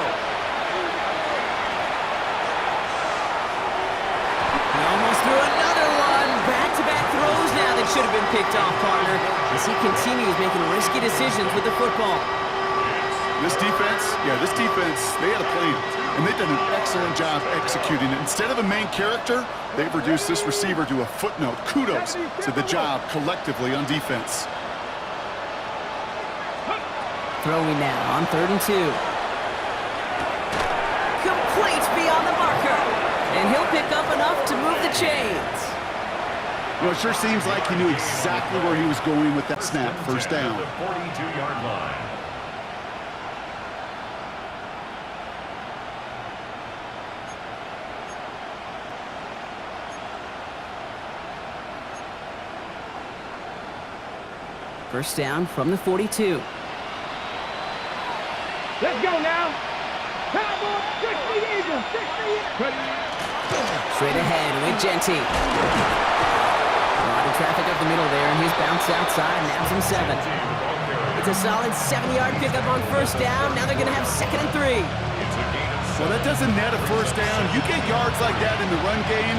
He almost threw another one. Back-to-back throws now that should have been picked off, partner, as he continues making risky decisions with the football. This defense, they had a plan, and they've done an excellent job executing it. Instead of a main character, they've reduced this receiver to a footnote. Kudos to the job collectively on defense. Throwing now on 3rd and 2. Complete beyond the marker. And he'll pick up enough to move the chains. You know, it sure seems like he knew exactly where he was going with that snap. 1st down. The 42-yard line. First down from the 42. Let's go now. Cowboys, 60 Eagles, 60 Straight ahead with Genty. A lot of traffic up the middle there, and he's bounced outside, nabs him 7. It's a solid 7-yard pickup on first down. Now they're going to have 2nd and 3. Well, that doesn't net a first down. You get yards like that in the run game,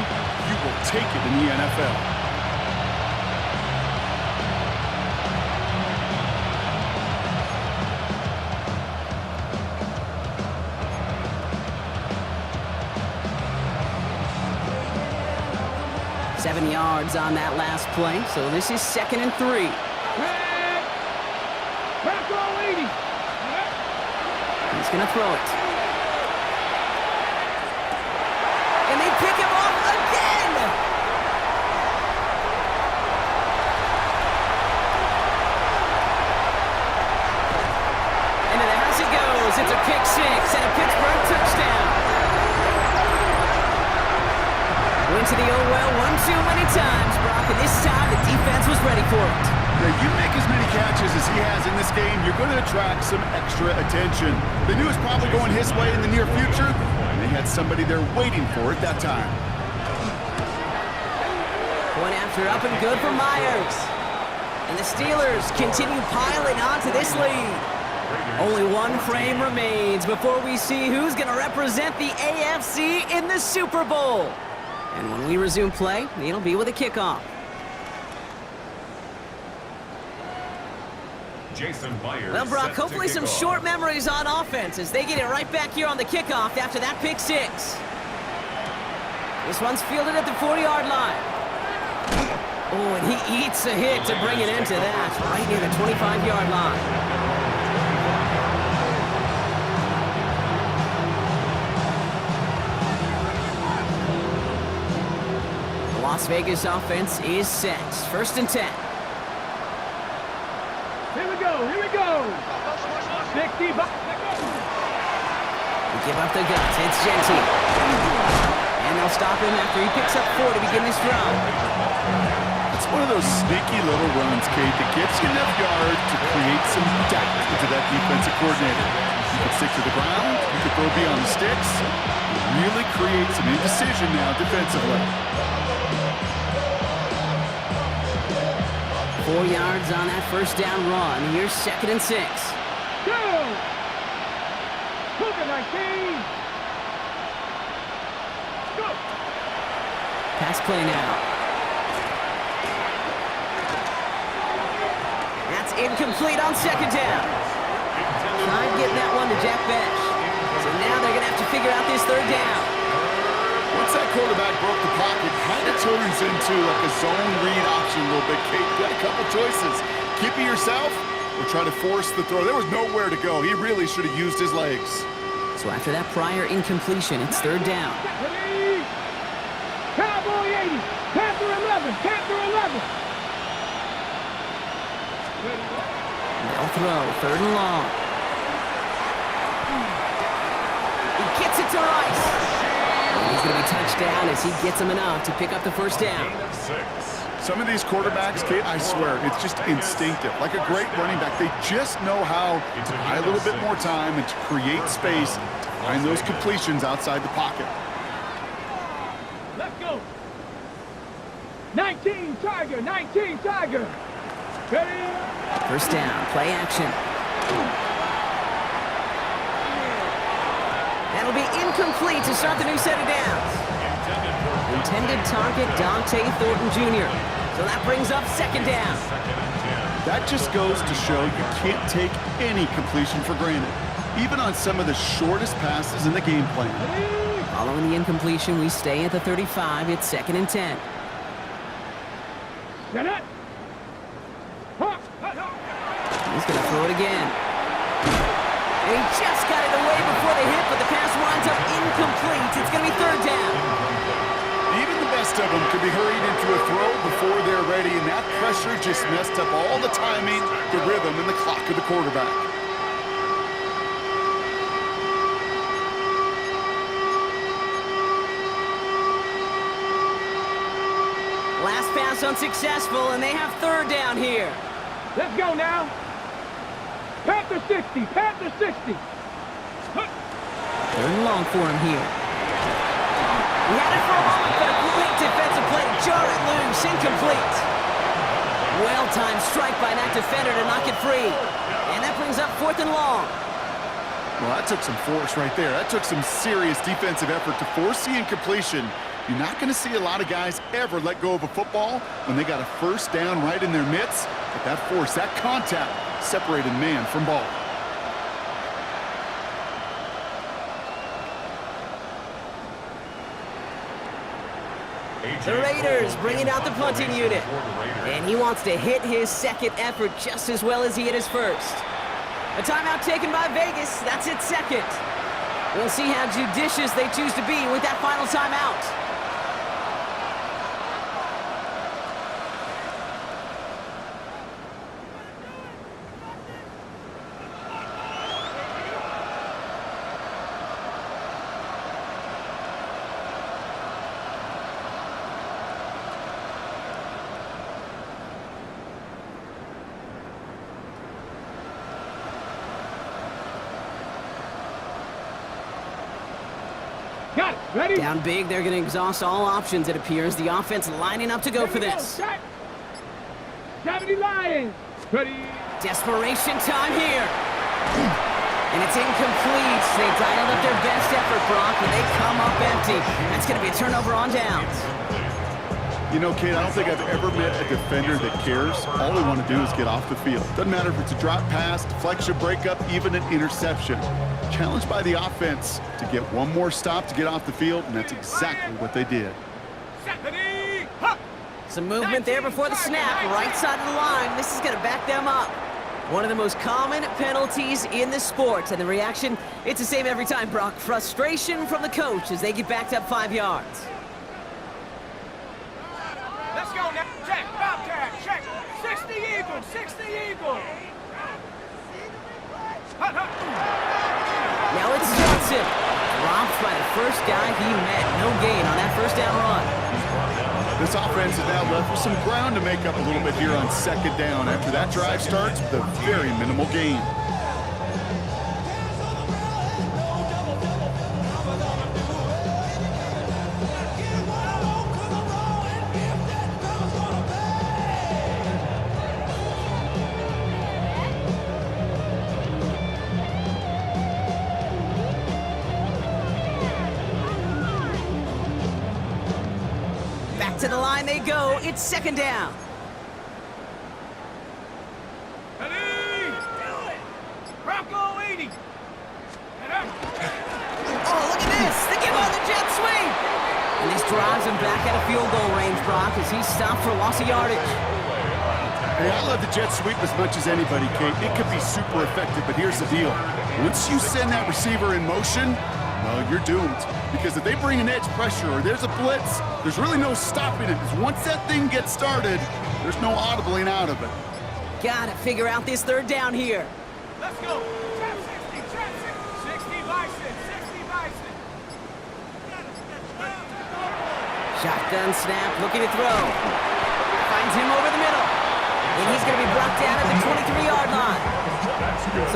you will take it in the NFL. Seven yards on that last play, so this is 2nd and 3. Back all 80. He's going to throw it. And they pick him off again! Into the house it goes. It's a pick 6 and a Pittsburgh touchdown. Went to the old well one too many times, Brock, and this time the defense was ready for it. Yeah, you make as many catches as he has in this game, you're going to attract some extra attention. They knew it was probably going his way in the near future, and they had somebody there waiting for it that time. Point after up and good for Myers. And the Steelers continue piling onto this lead. Only one frame remains before we see who's going to represent the AFC in the Super Bowl. And when we resume play, it'll be with a kickoff. Jason Myers. Well, Brock, hopefully some short memories on offense as they get it right back here on the kickoff after that pick 6. This one's fielded at the 40-yard line. Oh, and he eats a hit to bring it into that, right near the 25-yard line. Las Vegas offense is set. 1st and 10. Here we go, here we go. 60 bucks. Give up the guts. It's Genty. And they'll stop him after he picks up 4 to begin this drive. It's one of those sneaky little runs, Kate, that gets you enough yards to create some doubt into that defensive coordinator. You can stick to the ground, you can throw beyond the sticks, really create some indecision now defensively. 4 yards on that first down run. Here's 2nd and 6. Go! Cougar 19. Go! Pass play now. That's incomplete on 2nd down. Tried getting that one to Jack Bench. So now they're going to have to figure out this 3rd down. Once that quarterback broke the pocket, kind of turns into like a zone read option a little bit, Kate. You got a couple choices. Keep it yourself or try to force the throw. There was nowhere to go. He really should have used his legs. So after that prior incompletion, it's 3rd down. Cowboy 80. Panther 11. Panther 11. They'll throw 3rd and long. He gets it to Rice. He's going to be touched down as he gets him enough to pick up the 1st down. Some of these quarterbacks, Kate, I swear, it's just instinctive. Like a great running back, they just know how to buy a little bit more time and to create space to find those completions outside the pocket. Let's go. 19 Tiger. 19 Tiger. Ready? 1st down, play action. That'll be incomplete to start the new set of downs. Intended target, Dante Thornton Jr. So that brings up 2nd down. That just goes to show you can't take any completion for granted, even on some of the shortest passes in the game plan. Following the incompletion, we stay at the 35. It's 2nd and 10. Get it. He's going to throw it again. And he just got it away before the hit, but the pass winds up incomplete. It's going to be 3rd down. Even the best of them could be hurried into a throw before they're ready, and that pressure just messed up all the timing, the rhythm, and the clock of the quarterback. Last pass unsuccessful, and they have 3rd down here. Let's go now. Panther 60, Panther 60. Third and long for him here. He had it for a moment, but a great defensive play to jar it loose, incomplete. Well-timed strike by that defender to knock it free. And that brings up 4th and long. Well, that took some force right there. That took some serious defensive effort to force the incompletion. You're not going to see a lot of guys ever let go of a football when they got a first down right in their midst. But that force, that contact, separated man from ball. The Raiders bringing out the punting unit. And he wants to hit his second effort just as well as he hit his first. A timeout taken by Vegas. That's its second. We'll see how judicious they choose to be with that final timeout. Got it. Ready? Down big, they're going to exhaust all options, it appears. The offense lining up to go for this. 70 Lions. Ready. Desperation time here. And it's incomplete. They dialed up their best effort, Brock, and they come up empty. That's going to be a turnover on downs. You know, Kate, I don't think I've ever met a defender that cares. All they want to do is get off the field. Doesn't matter if it's a drop pass, deflection, breakup, even an interception. Challenged by the offense to get one more stop to get off the field, and that's exactly what they did. Some movement there before the snap, right side of the line. This is going to back them up. One of the most common penalties in the sport, and the reaction, it's the same every time, Brock. Frustration from the coach as they get backed up 5 yards. Let's go now. Check. Bobcat. Check. 60 Eagles. 60 Eagles. Now it's Johnson. Dropped by the first guy he met. No gain on that first down run. This offense is now left with some ground to make up a little bit here on second down after that drive starts with a very minimal gain. To the line they go. It's second down. Ready. Bronco 80. Oh, look at this. They give on the jet sweep. And this drives him back at a field goal range, Brock, as he's stopped for loss of yardage. Hey, I love the jet sweep as much as anybody, Kate. It could be super effective, but here's the deal. Once you send that receiver in motion, well, you're doomed. Because if they bring an edge pressure or there's a blitz, there's really no stopping it. Because once that thing gets started, there's no audibling out of it. Gotta figure out this third down here. Let's go. Trap 60. Trap 60. 60 Bison. 60 Bison. Shotgun snap, looking to throw. Finds him over the middle. And he's going to be brought down at the 23-yard line.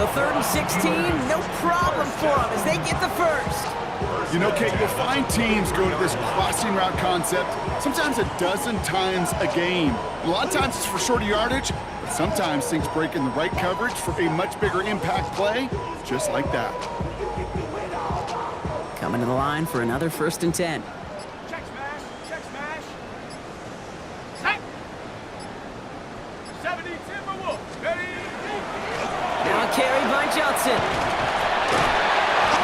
So 3rd and 16, no problem for them as they get the first. You know, Kate, you'll find teams go to this crossing route concept sometimes a dozen times a game. A lot of times it's for shorter yardage, but sometimes things break in the right coverage for a much bigger impact play, just like that. Coming to the line for another 1st and 10. Check smash. Check smash. Set. 70 Timberwolf. Ready. Now a carry by Johnson.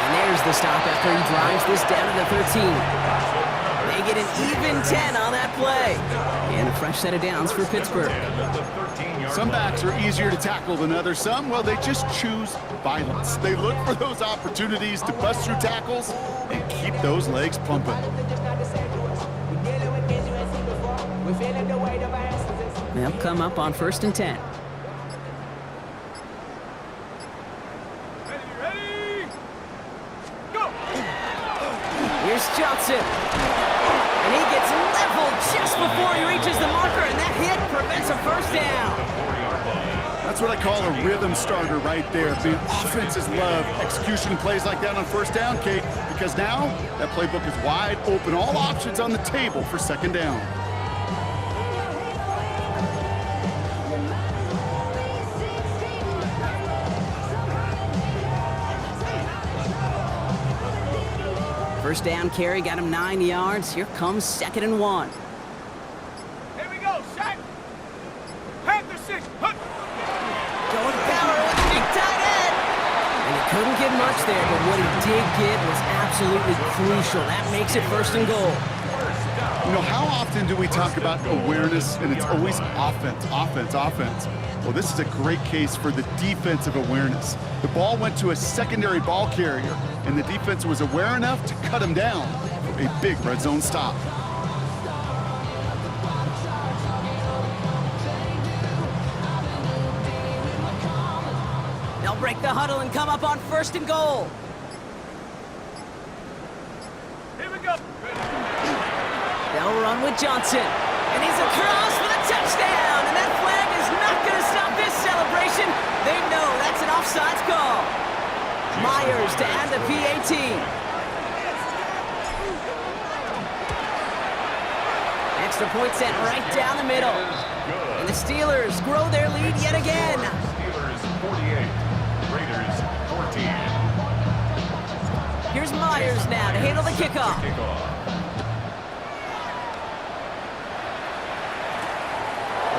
And there's the stop after he drives this down to the 13. They get an even 10 on that play. And a fresh set of downs for Pittsburgh. Some backs are easier to tackle than others. Some, well, they just choose violence. They look for those opportunities to bust through tackles and keep those legs pumping. They'll come up on 1st and 10. Here's Johnson. And he gets leveled just before he reaches the marker, and that hit prevents a first down. That's what I call a rhythm starter right there. The offenses love execution plays like that on first down, Kate, because now that playbook is wide open. All options on the table for second down. First down carry got him 9 yards. Here comes 2nd and 1. Here we go, set. Panther 6. Hook. Going power with the big tight end. And he couldn't get much there, but what he did get was absolutely crucial. That makes it 1st and goal. You know, how often do we talk about awareness, and it's always offense, offense, offense? Well, this is a great case for the defensive awareness. The ball went to a secondary ball carrier, and the defense was aware enough to cut him down for a big red zone stop. They'll break the huddle and come up on 1st and goal. Here we go. They'll run with Johnson. And he's across for the touchdown. And that flag is not going to stop this celebration. They know that's an offsides call. Myers to add the PAT. Extra point set right down the middle. And the Steelers grow their lead yet again. Steelers 48, Raiders 14. Here's Myers now to handle the kickoff.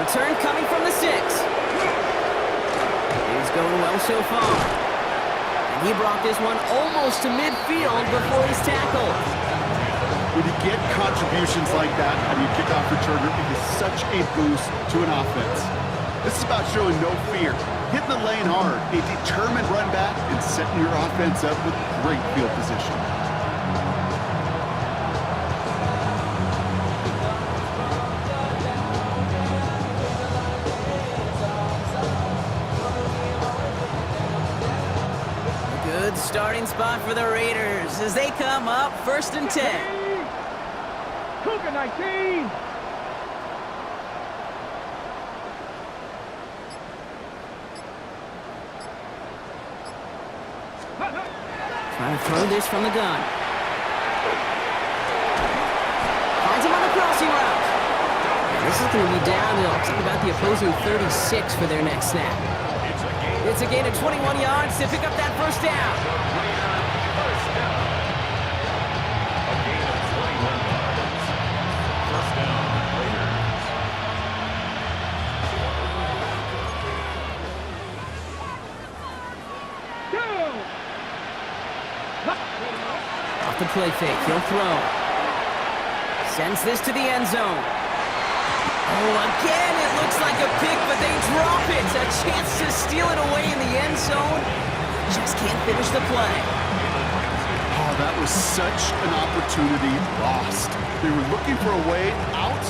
Return coming from the 6. He's going well so far. And he brought this one almost to midfield before he's tackled. When you get contributions like that on your kickoff returner, it is such a boost to an offense. This is about showing no fear, hitting the lane hard, a determined run back, and setting your offense up with great field position. Good starting spot for the Raiders as they come up 1st and 10. Cougar 19. Trying to throw this from the gun. Finds him on the crossing route. And this is going to be down to about the opposing 36 for their next snap. It's a gain of 21 yards to pick up that 1st down. A gain of 21 yards. 1st down, Off the play fake, he'll throw. Sends this to the end zone. Oh, again, it looks like a pick, but they drop it. A chance to steal it away in the end zone. Just can't finish the play. Oh, that was such an opportunity lost. They were looking for a way out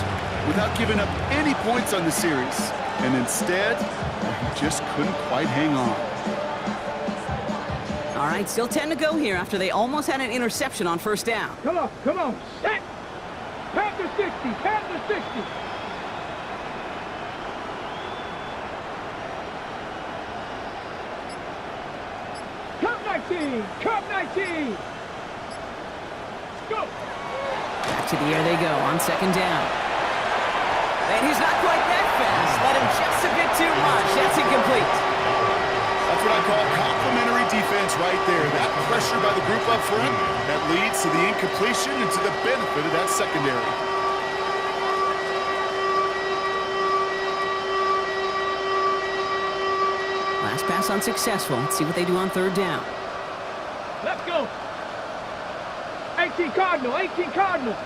without giving up any points on the series. And instead, he just couldn't quite hang on. All right, still 10 to go here after they almost had an interception on 1st down. Come on, set. Panther 60, Panther 60. Cup 19! Go! Back to the air they go on 2nd down. And he's not quite that fast. Let him just a bit too much. That's incomplete. That's what I call complementary defense right there. That pressure by the group up front, that leads to the incompletion and to the benefit of that secondary. Last pass unsuccessful. Let's see what they do on 3rd down. Let's go. 18 Cardinal, 18 Cardinal.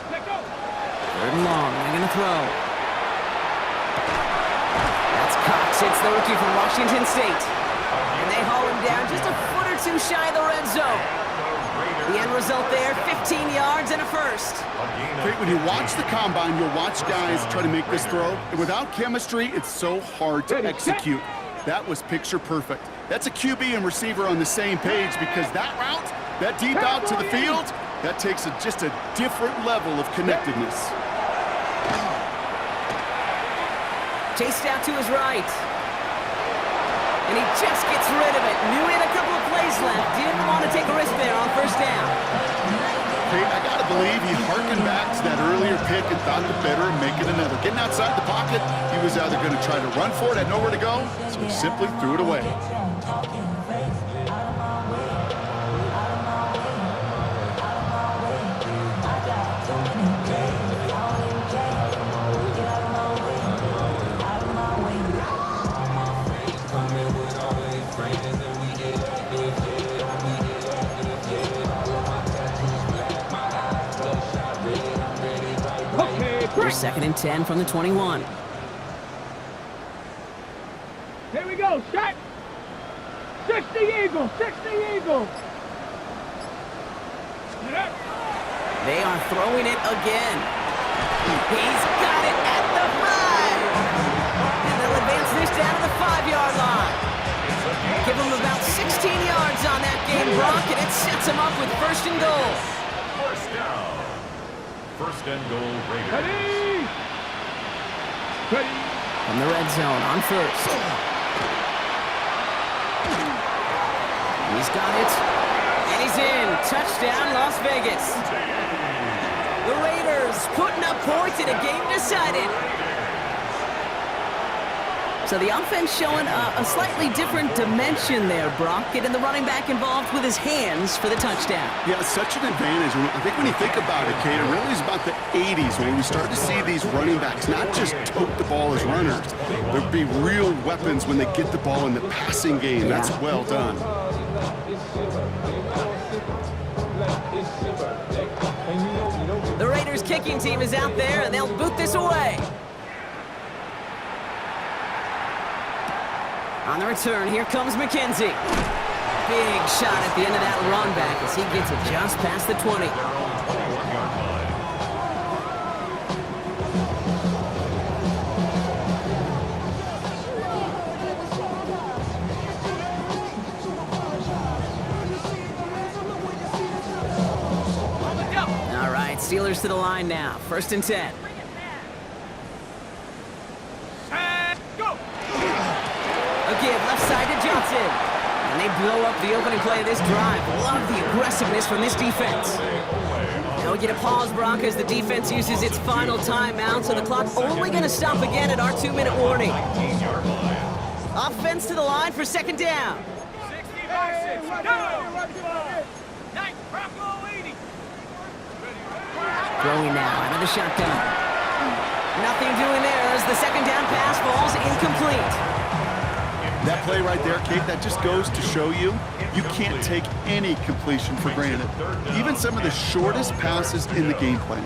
Let go. 3rd and long. They're going to throw. That's Cox. It's the rookie from Washington State. And they haul him down just a foot or two shy of the red zone. The end result there, 15 yards and a 1st. Great, when you watch the combine, you'll watch guys try to make this throw. And without chemistry, it's so hard to execute. That was picture perfect. That's a QB and receiver on the same page because that route, that deep out to the field, That takes just a different level of connectedness. Chased out to his right. And he just gets rid of it. Knew he had a couple of plays left. Didn't want to take a risk there on first down. Kate, I got to believe he harkened back to that earlier pick and thought the better of making another. Getting outside the pocket, he was either going to try to run for it, had nowhere to go, so he simply threw it away. Second and 10 from the 21. Here we go, shot. 60 Eagles, 60 Eagles. They are throwing it again. He's got it at the 5. And they'll advance this down to the 5-yard line. Give him about 16 yards on that game, Brock, and it sets him up with first and goal. First down. First and goal, Raiders. Ready. Ready. From the red zone on first. He's got it. And he's in. Touchdown, Las Vegas. The Raiders putting up points in a game decided. So the offense showing a slightly different dimension there, Brock. Getting the running back involved with his hands for the touchdown. Yeah, such an advantage. I think when you think about it, Kate, it really is about the 80s when we start to see these running backs not just tote the ball as runners. There'll be real weapons when they get the ball in the passing game. That's well done. The Raiders kicking team is out there, and they'll boot this away. On the return, here comes McKenzie. Big shot at the end of that run back as he gets it just past the 20. All right, Steelers to the line now. First and 10. Give left side to Johnson. And they blow up the opening play of this drive. Love the aggressiveness from this defense. Now we get a pause, Brock, as the defense uses its final timeout, so the clock only going to stop again at our 2-minute warning. Offense to the line for second down. 60 versus go. Nice, Bronco 80. Throwing now out of the shotgun. Nothing doing there as the second down pass falls incomplete. That play right there, Kate, that just goes to show you, you can't take any completion for granted. Even some of the shortest passes in the game plan.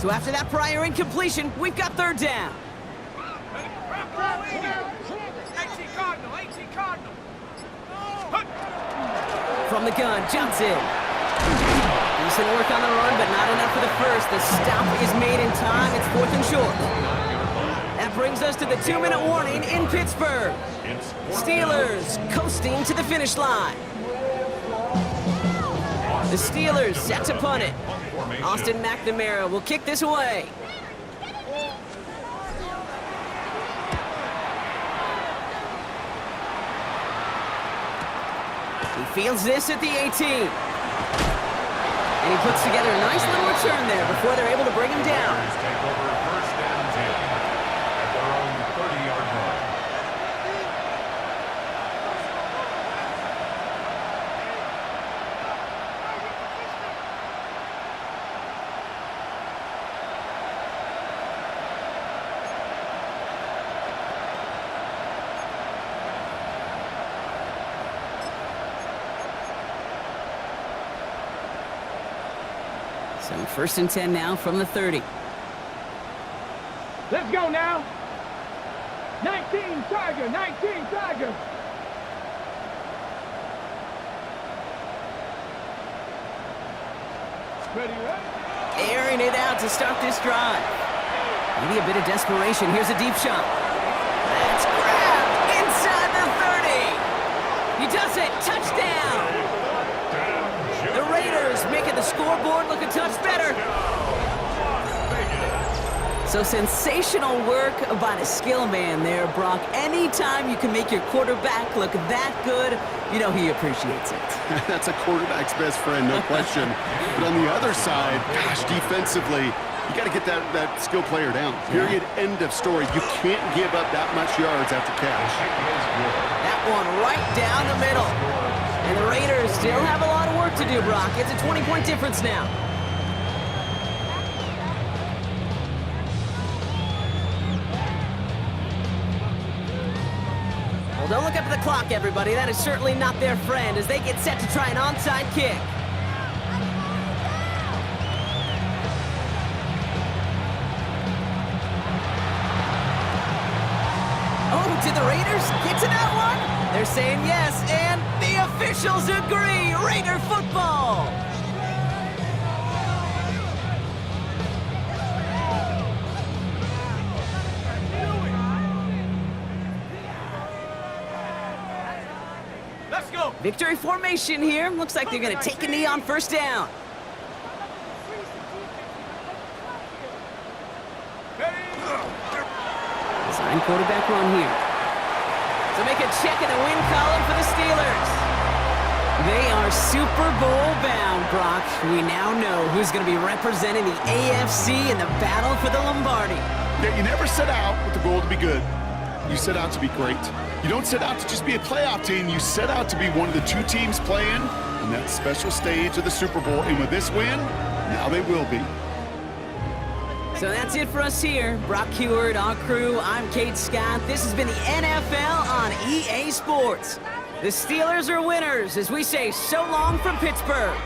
So after that prior incompletion, we've got third down. From the gun, Johnson. Decent work on the run, but not enough for the first. The stop is made in time. It's 4th and short. That brings us to the 2-minute warning in Pittsburgh. Steelers coasting to the finish line. The Steelers set to punt it. Austin McNamara will kick this away. He fields this at the 18. And he puts together a nice little return there before they're able to bring him down. Take over first and 10 at their own 30-yard line. So first and 10 now from the 30. Let's go now. 19 Tiger, 19 Tiger. Airing it out to start this drive. Maybe a bit of desperation. Here's a deep shot. That's grabbed inside the 30. He does it. Touchdown. The Raiders making the scoreboard look a touch better. So sensational work by the skill man there, Brock. Anytime you can make your quarterback look that good, you know he appreciates it. That's a quarterback's best friend, no question. But on the other side, gosh, defensively, you got to get that skill player down. Period. End of story. You can't give up that much yards after catch. That one right down the middle. And the Raiders still have a lot of work to do, Brock. It's a 20-point difference now. Well, don't look up at the clock, everybody. That is certainly not their friend as they get set to try an onside kick. Oh, did the Raiders get to that one? They're saying yes, and the officials agree. Raider football. Let's go. Victory formation here. Looks like they're going to take a knee on first down. Design quarterback run here. So make a check in the win column for the Steelers. They are Super Bowl bound, Brock. We now know who's going to be representing the AFC in the battle for the Lombardi. Yeah, you never set out with the goal to be good. You set out to be great. You don't set out to just be a playoff team. You set out to be one of the two teams playing on that special stage of the Super Bowl. And with this win, now they will be. So that's it for us here. Brock Heward, our crew, I'm Kate Scott. This has been the NFL on EA Sports. The Steelers are winners as we say so long from Pittsburgh.